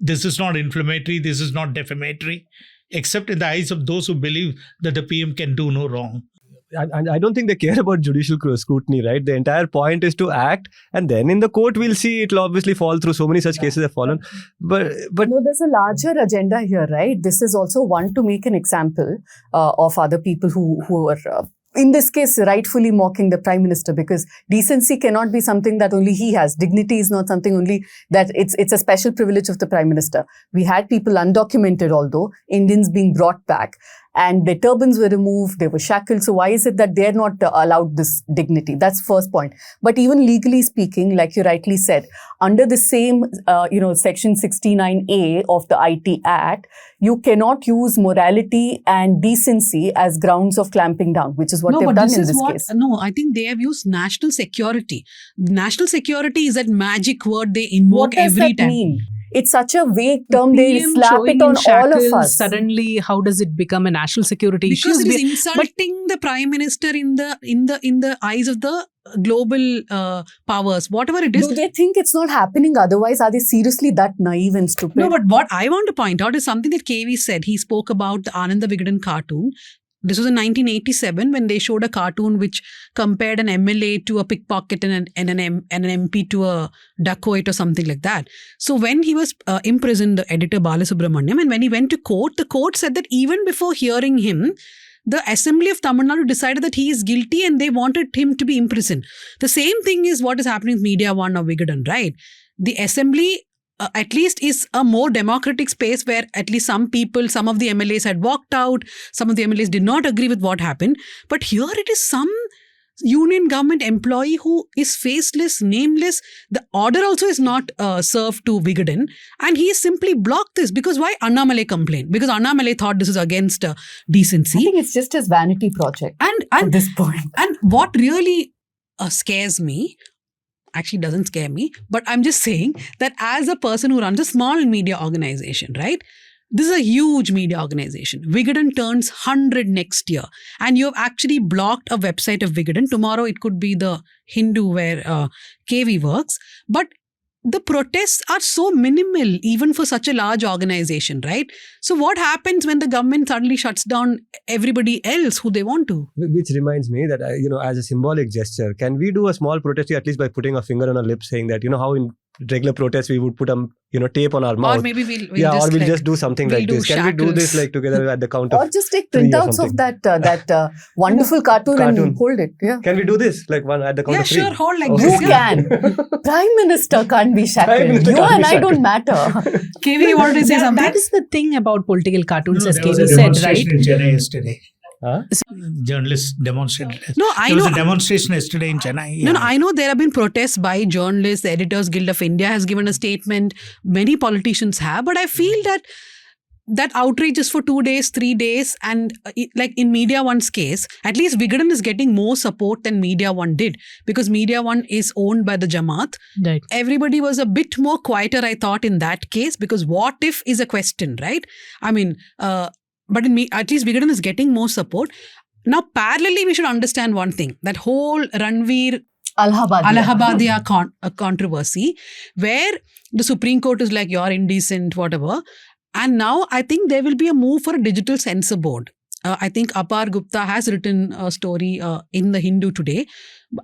this is not inflammatory, this is not defamatory, except in the eyes of those who believe that the PM can do no wrong. And I don't think they care about judicial scrutiny, right? The entire point is to act, and then in the court we'll see it'll obviously fall through. So many such cases have fallen. But no, there's a larger agenda here, right? This is also one to make an example of other people who are in this case, rightfully mocking the Prime Minister, because decency cannot be something that only he has. Dignity is not something only that it's a special privilege of the Prime Minister. We had people undocumented, although Indians being brought back, and their turbans were removed, they were shackled. So why is it that they're not allowed this dignity? That's first point. But even legally speaking, like you rightly said, under the same, Section 69A of the IT Act, you cannot use morality and decency as grounds of clamping down, which is what they've done in this case. No, I think they have used national security. National security is that magic word they invoke every time. What does that mean? It's such a vague term, they slap it on all of us. Suddenly, how does it become a national security issue? Because it is insulting the Prime Minister in the eyes of the global powers, whatever it is. Do they think it's not happening otherwise? Are they seriously that naive and stupid? No, but what I want to point out is something that KV said. He spoke about the Ananda Vikatan cartoon. This was in 1987 when they showed a cartoon which compared an MLA to a pickpocket and an MP to a dacoit or something like that. So when he was imprisoned, the editor Balasubramaniam, and when he went to court, the court said that even before hearing him, the Assembly of Tamil Nadu decided that he is guilty and they wanted him to be imprisoned. The same thing is what is happening with Media One or Vikatan, right? The Assembly at least is a more democratic space where at least some people, some of the MLAs had walked out, some of the MLAs did not agree with what happened. But here it is some union government employee who is faceless, nameless. The order also is not served to Vikatan, and he simply blocked this because why? Annamalai complained. Because Annamalai thought this is against decency. I think it's just his vanity project at this point. And what really scares me, actually doesn't scare me, but I'm just saying that as a person who runs a small media organization, right? This is a huge media organization. Vikatan turns 100 next year. And you have actually blocked a website of Vikatan. Tomorrow it could be the Hindu where KV works. But the protests are so minimal, even for such a large organization, right? So what happens when the government suddenly shuts down everybody else who they want to? Which reminds me that, as a symbolic gesture, can we do a small protest here, at least by putting a finger on our lips, saying that, how in regular protests we would put tape on our mouth. Or maybe we'll just do something like this. Can we do this like together at the count of or just take printouts of that wonderful cartoon and hold it. Yeah. Can we do this like one at the count of 3? Yeah, sure, hold like Okay. this. You Yeah. can. Prime Minister can't be shackled. You and I don't matter. KV, you wanted to say something? That is the thing about political cartoons, as there was KV a said, demonstration right? in Chennai yesterday. Huh? Journalists demonstrated. No, I There was know. a demonstration yesterday in Chennai. No, I know there have been protests by journalists. The Editors Guild of India has given a statement. Many politicians have. But I feel that outrage is for 2 days, 3 days. And like in Media One's case, at least Vikatan is getting more support than Media One did. Because Media One is owned by the Jamaat. Right. Everybody was a bit more quieter, I thought, in that case. Because what if is a question, right? I mean... but at least Vikatan is getting more support. Now, parallelly, we should understand one thing. That whole Ranveer Allahabadiya controversy, where the Supreme Court is like, you're indecent, whatever. And now I think there will be a move for a digital censor board. I think Apar Gupta has written a story in the Hindu today.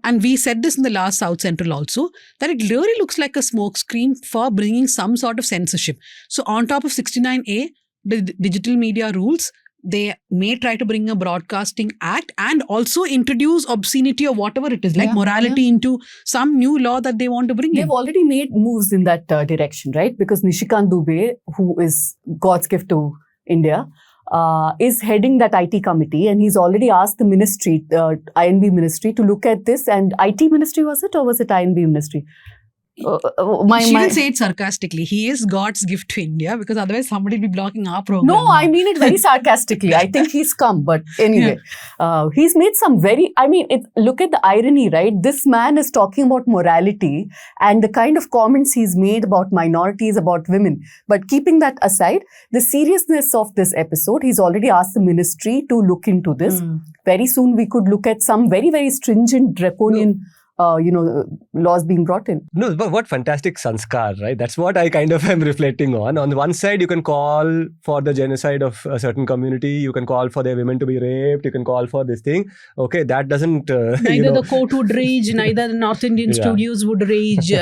And we said this in the last South Central also, that it really looks like a smokescreen for bringing some sort of censorship. So on top of 69A, the digital media rules, they may try to bring a broadcasting act and also introduce obscenity or whatever it is, like morality into some new law that they want to bring in. They've already made moves in that direction, right? Because Nishikant Dubey, who is God's gift to India, is heading that IT committee, and he's already asked the ministry, INB ministry, to look at this. And IT ministry was it, or was it INB ministry? She didn't say it sarcastically. He is God's gift to India, because otherwise somebody will be blocking our program. No, I mean it very sarcastically. I think he's come, but anyway, he's made some look at the irony, right? This man is talking about morality and the kind of comments he's made about minorities, about women. But keeping that aside, the seriousness of this episode, he's already asked the ministry to look into this. Very soon we could look at some very, very stringent, draconian laws being brought in. No, but what fantastic sanskar, right? That's what I kind of am reflecting on. On the one side, you can call for the genocide of a certain community. You can call for their women to be raped. You can call for this thing. Okay, that doesn't... neither the court would rage, neither the North Indian studios would rage.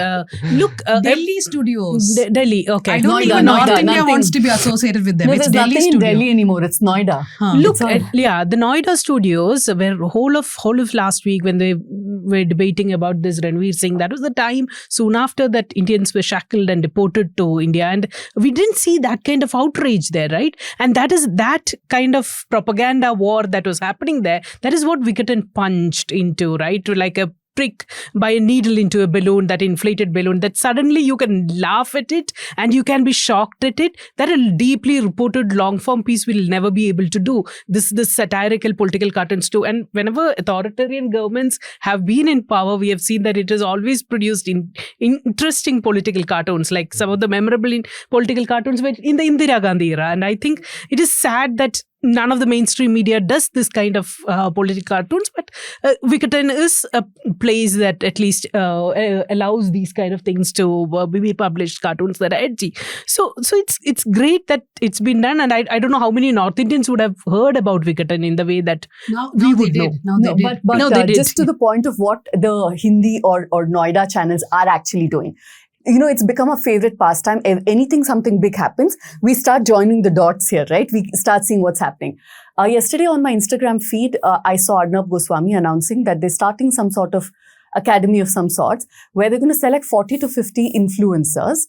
Look... Delhi studios. Delhi, okay. I don't think North India wants to be associated with them. No, It's there's Delhi nothing in studio. Delhi anymore. It's Noida. Look, the Noida studios were whole of last week when they were debating about this Ranveer Singh. That was the time soon after that Indians were shackled and deported to India, and we didn't see that kind of outrage there, right? And that is that kind of propaganda war that was happening there. That is what Vikatan punched into, right? To like a prick by a needle into a balloon, that inflated balloon, that suddenly you can laugh at it and you can be shocked at it. That a deeply reported long form piece will never be able to do. This satirical political cartoons too. And whenever authoritarian governments have been in power, we have seen that it has always produced interesting political cartoons. Like some of the memorable political cartoons were in the Indira Gandhi era. And I think it is sad that none of the mainstream media does this kind of political cartoons, but Vikatan is a place that at least allows these kind of things to be published, cartoons that are edgy. So it's great that it's been done, and I don't know how many North Indians would have heard about Vikatan in the way that we would know. But they did. Just to the point of what the Hindi or Noida channels are actually doing. It's become a favorite pastime. If something big happens, we start joining the dots here, right? We start seeing what's happening. Yesterday on my Instagram feed, I saw Arnab Goswami announcing that they're starting some sort of academy of some sorts, where they're going to select 40 to 50 influencers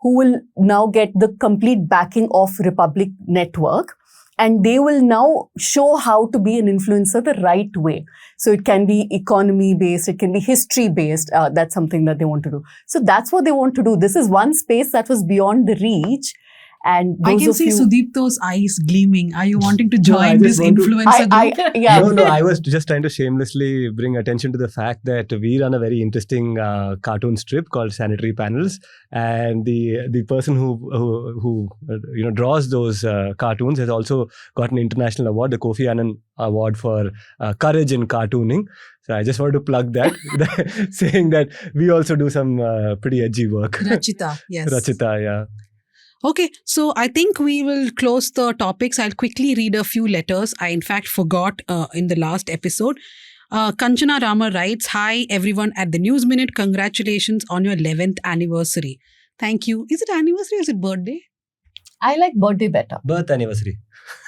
who will now get the complete backing of Republic Network. And they will now show how to be an influencer the right way. So it can be economy-based, it can be history-based. That's something that they want to do. So that's what they want to do. This is one space that was beyond the reach. And I those can of see you, Sudipto's eyes gleaming. Are you wanting to I join just this want to- influencer group? yeah. No, I was just trying to shamelessly bring attention to the fact that we run a very interesting cartoon strip called Sanitary Panels, and the person who draws those cartoons has also got an international award, the Kofi Annan Award for courage in cartooning. So I just wanted to plug that, saying that we also do some pretty edgy work. Rachita, yes. Rachita, yeah. Okay, so I think we will close the topics. I'll quickly read a few letters. I, in fact, forgot in the last episode. Kanchana Rama writes, "Hi, everyone at the News Minute. Congratulations on your 11th anniversary." Thank you. Is it anniversary or is it birthday? I like birthday better. Birth anniversary.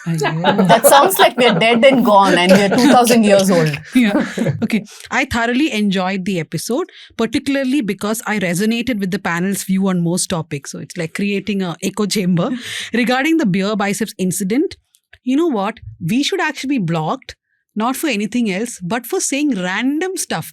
That sounds like we're dead and gone and we're 2,000 years old. Yeah. Okay. I thoroughly enjoyed the episode, particularly because I resonated with the panel's view on most topics. So it's like creating an echo chamber. Regarding the BeerBiceps incident, you know what? We should actually be blocked, not for anything else, but for saying random stuff.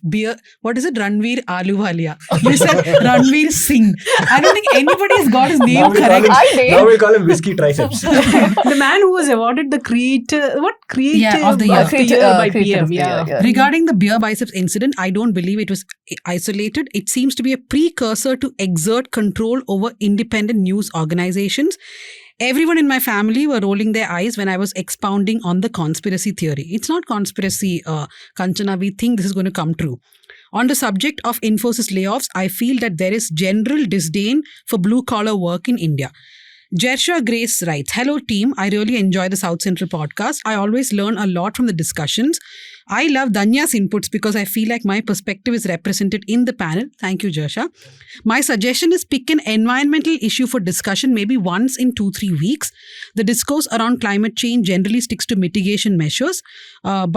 What is it? Ranveer Ahluwalia. You said Ranveer Singh. I don't think anybody has got his name correct. Now we call him Whiskey Triceps. The man who was awarded the creative of the year. by Creative PM. of the Yeah. year, Regarding the BeerBiceps incident, I don't believe it was isolated. It seems to be a precursor to exert control over independent news organizations. Everyone in my family were rolling their eyes when I was expounding on the conspiracy theory. It's not conspiracy, Kanchana. We think this is going to come true. On the subject of Infosys layoffs, I feel that there is general disdain for blue-collar work in India. Jersha Grace writes, "Hello team, I really enjoy the South Central podcast. I always learn a lot from the discussions. I love Dhanya's inputs because I feel like my perspective is represented in the panel." Thank you, Jersha. "My suggestion is pick an environmental issue for discussion maybe once in 2-3 weeks. The discourse around climate change generally sticks to mitigation measures,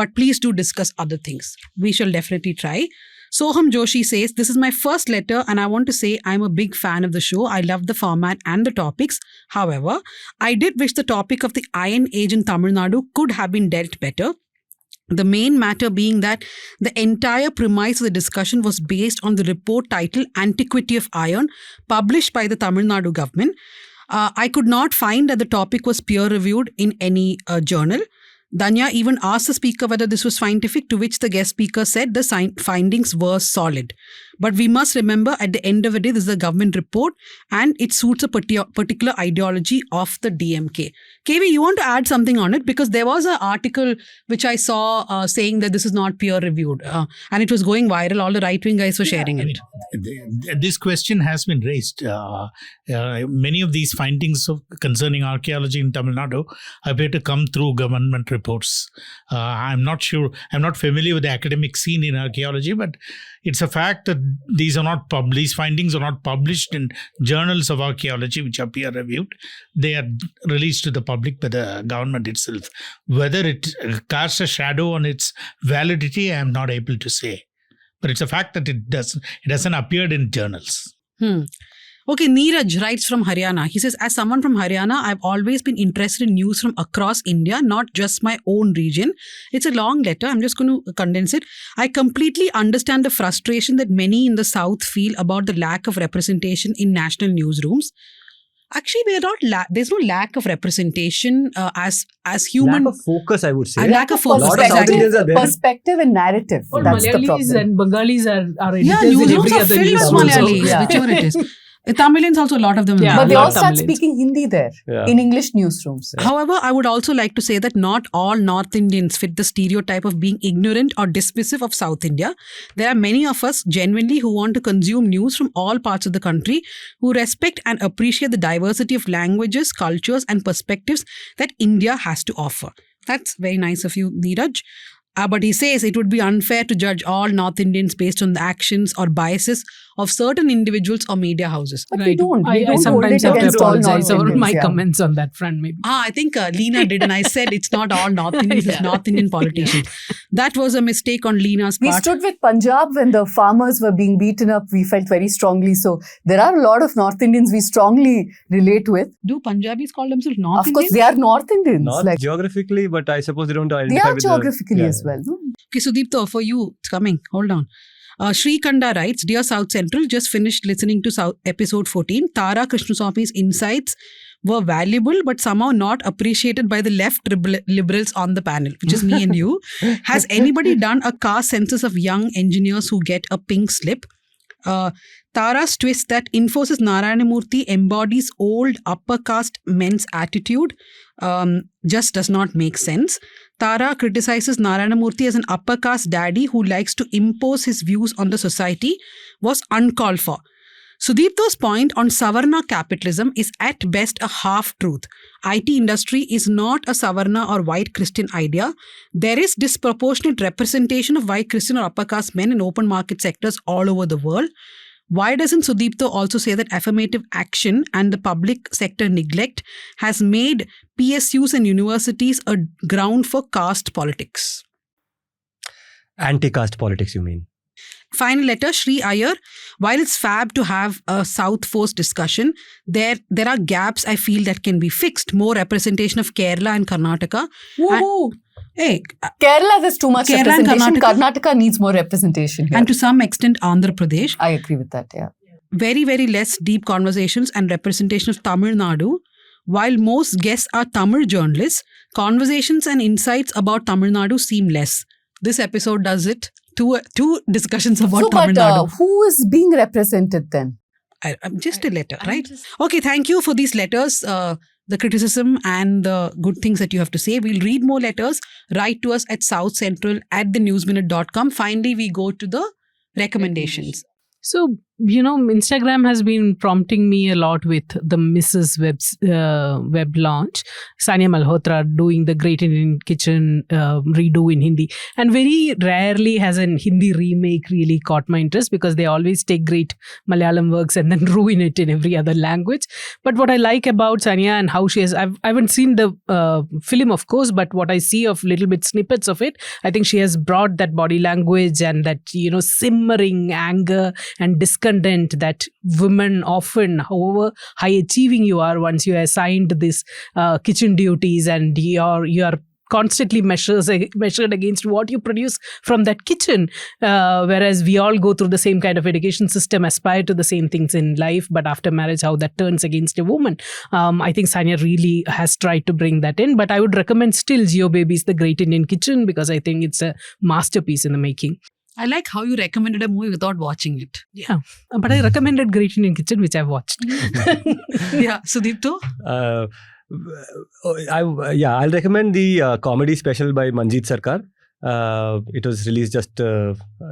but please do discuss other things." We shall definitely try. Soham Joshi says, "This is my first letter and I want to say I'm a big fan of the show. I love the format and the topics. However, I did wish the topic of the Iron Age in Tamil Nadu could have been dealt better. The main matter being that the entire premise of the discussion was based on the report titled Antiquity of Iron, published by the Tamil Nadu government. I could not find that the topic was peer-reviewed in any journal. Dhanya even asked the speaker whether this was scientific, to which the guest speaker said the findings were solid. But we must remember, at the end of the day, this is a government report and it suits a particular ideology of the DMK. KV, you want to add something on it? Because there was an article which I saw saying that this is not peer-reviewed and it was going viral. All the right-wing guys were sharing it. This question has been raised. Many of these findings concerning archaeology in Tamil Nadu appear to come through government reports. I'm not sure, I'm not familiar with the academic scene in archaeology, but it's a fact that these findings are not published in journals of archaeology which are peer reviewed. They are released to the public by the government itself. Whether it casts a shadow on its validity, I am not able to say. But it's a fact that it hasn't appeared in journals. Okay, Neeraj writes from Haryana. He says, "As someone from Haryana, I've always been interested in news from across India, not just my own region." It's a long letter. I'm just going to condense it. "I completely understand the frustration that many in the South feel about the lack of representation in national newsrooms." Actually, there's no lack of representation as human. Lack of focus, I would say. Lack of focus. A lot of South Indians are there. Perspective and narrative. Well, That's the Malayalis problem. and Bengalis are Yeah, editors in newsrooms every are other filled with newsroom. Malayalis, Yeah. whichever it is. Tamilians also, a lot of them. Yeah. But they not all start Tamilians. speaking Hindi there in English newsrooms. However, I would also like to say that not all North Indians fit the stereotype of being ignorant or dismissive of South India. There are many of us genuinely who want to consume news from all parts of the country, who respect and appreciate the diversity of languages, cultures, and perspectives that India has to offer. That's very nice of you, Neeraj. But he says it would be unfair to judge all North Indians based on the actions or biases of certain individuals or media houses. But we don't. We I don't sometimes hold have it to against all apologize North over Indians, my yeah. comments on that front, maybe. I think Leena did, and I said it's not all North Indians, it's North Indian politicians. That was a mistake on Leena's We part. stood with Punjab when the farmers were being beaten up. We felt very strongly. So there are a lot of North Indians we strongly relate with. Do Punjabis call themselves North Of course, Indians? they are North Indians. Not like geographically, but I suppose they don't they identify are with geographically the, as well. No? Okay, Sudipto, for you, it's coming. Hold on. Sri Kanda writes, Dear South Central, just finished listening to episode 14. Tara Krishnaswamy's insights were valuable but somehow not appreciated by the left liberals on the panel, which is me and you. Has anybody done a caste census of young engineers who get a pink slip? Tara's twist that Infosys Narayanamurthy embodies old upper caste men's attitude just does not make sense. Tara criticizes Narayanamurthy as an upper caste daddy who likes to impose his views on the society was uncalled for. Sudipto's point on Savarna capitalism is at best a half-truth. IT industry is not a Savarna or white Christian idea. There is disproportionate representation of white Christian or upper caste men in open market sectors all over the world. Why doesn't Sudipto also say that affirmative action and the public sector neglect has made PSUs and universities a ground for caste politics? Anti-caste politics, you mean? Final letter, Sri Iyer. While it's fab to have a South Force discussion, there are gaps I feel that can be fixed. More representation of Kerala and Karnataka. Woohoo! Hey, Kerala has too much Kerala and representation. Karnataka. Karnataka needs more representation here. And to some extent, Andhra Pradesh. I agree with that, yeah. Very, very less deep conversations and representation of Tamil Nadu. While most guests are Tamil journalists, conversations and insights about Tamil Nadu seem less. This episode does it. Two discussions about Tamil Nadu. Who is being represented then? Just a letter, right? Okay, thank you for these letters, the criticism and the good things that you have to say. We'll read more letters. Write to us at southcentral@thenewsminute.com. Finally, we go to the recommendations. So, Instagram has been prompting me a lot with the Mrs. web launch. Sania Malhotra doing the Great Indian Kitchen redo in Hindi. And very rarely has a Hindi remake really caught my interest because they always take great Malayalam works and then ruin it in every other language. But what I like about Sania and how she has, I haven't seen the film, of course, but what I see of little bit snippets of it, I think she has brought that body language and that, simmering anger and discontent that women often, however high achieving you are, once you are assigned this kitchen duties and you are constantly measured against what you produce from that kitchen, whereas we all go through the same kind of education system, aspire to the same things in life, but after marriage how that turns against a woman. I think Sania really has tried to bring that in, but I would recommend still Geo Baby's The Great Indian Kitchen because I think it's a masterpiece in the making. I like how you recommended a movie without watching it. Yeah, but I recommended Great Indian Kitchen, which I've watched. Yeah, Sudipto? I'll recommend the comedy special by Manjeet Sarkar. It was released just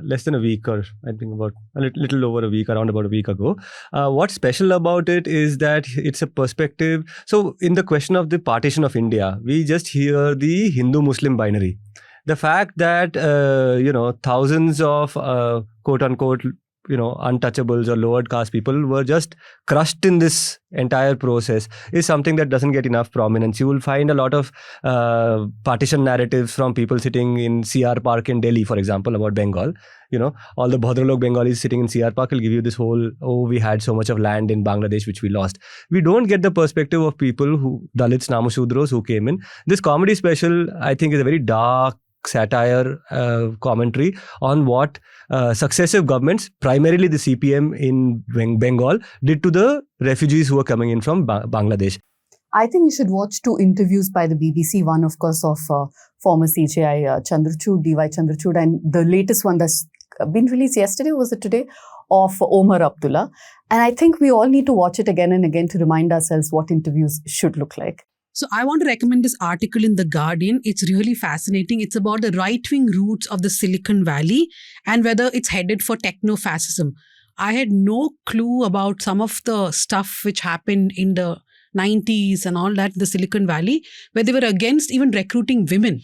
less than a week, or I think about a little over a week, around about a week ago. What's special about it is that it's a perspective. So in the question of the partition of India, we just hear the Hindu-Muslim binary. The fact that, thousands of quote-unquote, untouchables or lowered caste people were just crushed in this entire process is something that doesn't get enough prominence. You will find a lot of partition narratives from people sitting in CR Park in Delhi, for example, about Bengal. All the Bhadralok Bengalis sitting in CR Park will give you this whole, we had so much of land in Bangladesh which we lost. We don't get the perspective of people who, Dalits, Namushudros who came in. This comedy special, I think, is a very dark satire commentary on what successive governments, primarily the CPM in Bengal, did to the refugees who were coming in from Bangladesh. I think you should watch 2 interviews by the BBC. One, of course, of former CJI Chandrachud, DY Chandrachud, and the latest one that's been released yesterday, was it today, of Omar Abdullah. And I think we all need to watch it again and again to remind ourselves what interviews should look like. So I want to recommend this article in The Guardian. It's really fascinating. It's about the right-wing roots of the Silicon Valley and whether it's headed for techno-fascism. I had no clue about some of the stuff which happened in the 90s and all that, the Silicon Valley, where they were against even recruiting women.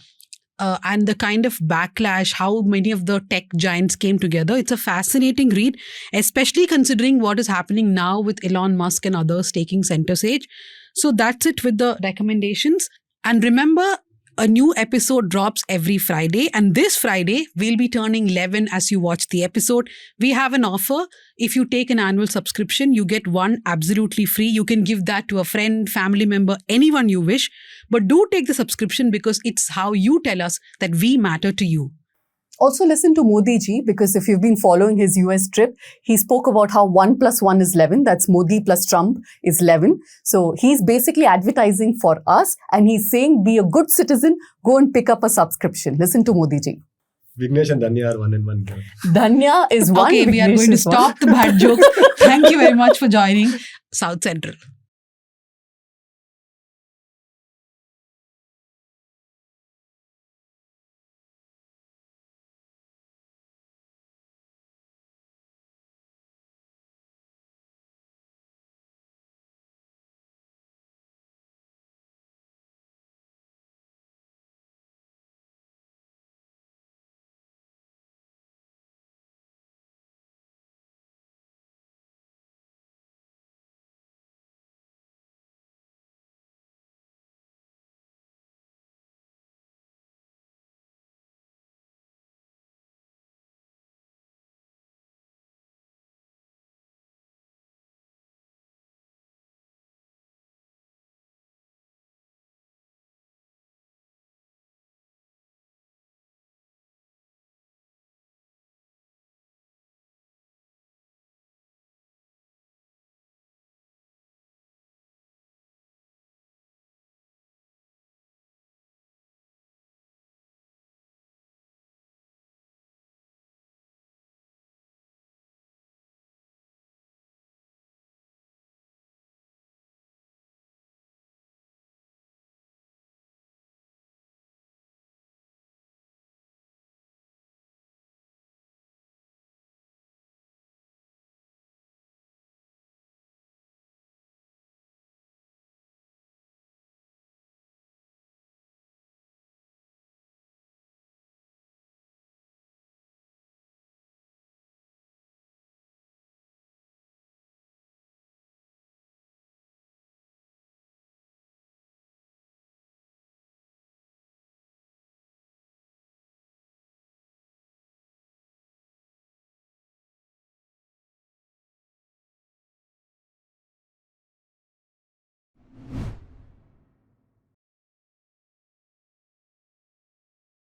And the kind of backlash, how many of the tech giants came together. It's a fascinating read, especially considering what is happening now with Elon Musk and others taking center stage. So that's it with the recommendations. And remember, a new episode drops every Friday. And this Friday, we'll be turning 11 as you watch the episode. We have an offer. If you take an annual subscription, you get one absolutely free. You can give that to a friend, family member, anyone you wish. But do take the subscription because it's how you tell us that we matter to you. Also listen to Modi ji, because if you've been following his US trip, he spoke about how 1 + 1 is 11. That's Modi plus Trump is 11. So he's basically advertising for us, and he's saying, be a good citizen, go and pick up a subscription. Listen to Modi ji. Vignesh and Dhanya are 1 in 1. Dhanya is one. Okay, we are Vignesh going to is one. stop the bad jokes. Thank you very much for joining South Central.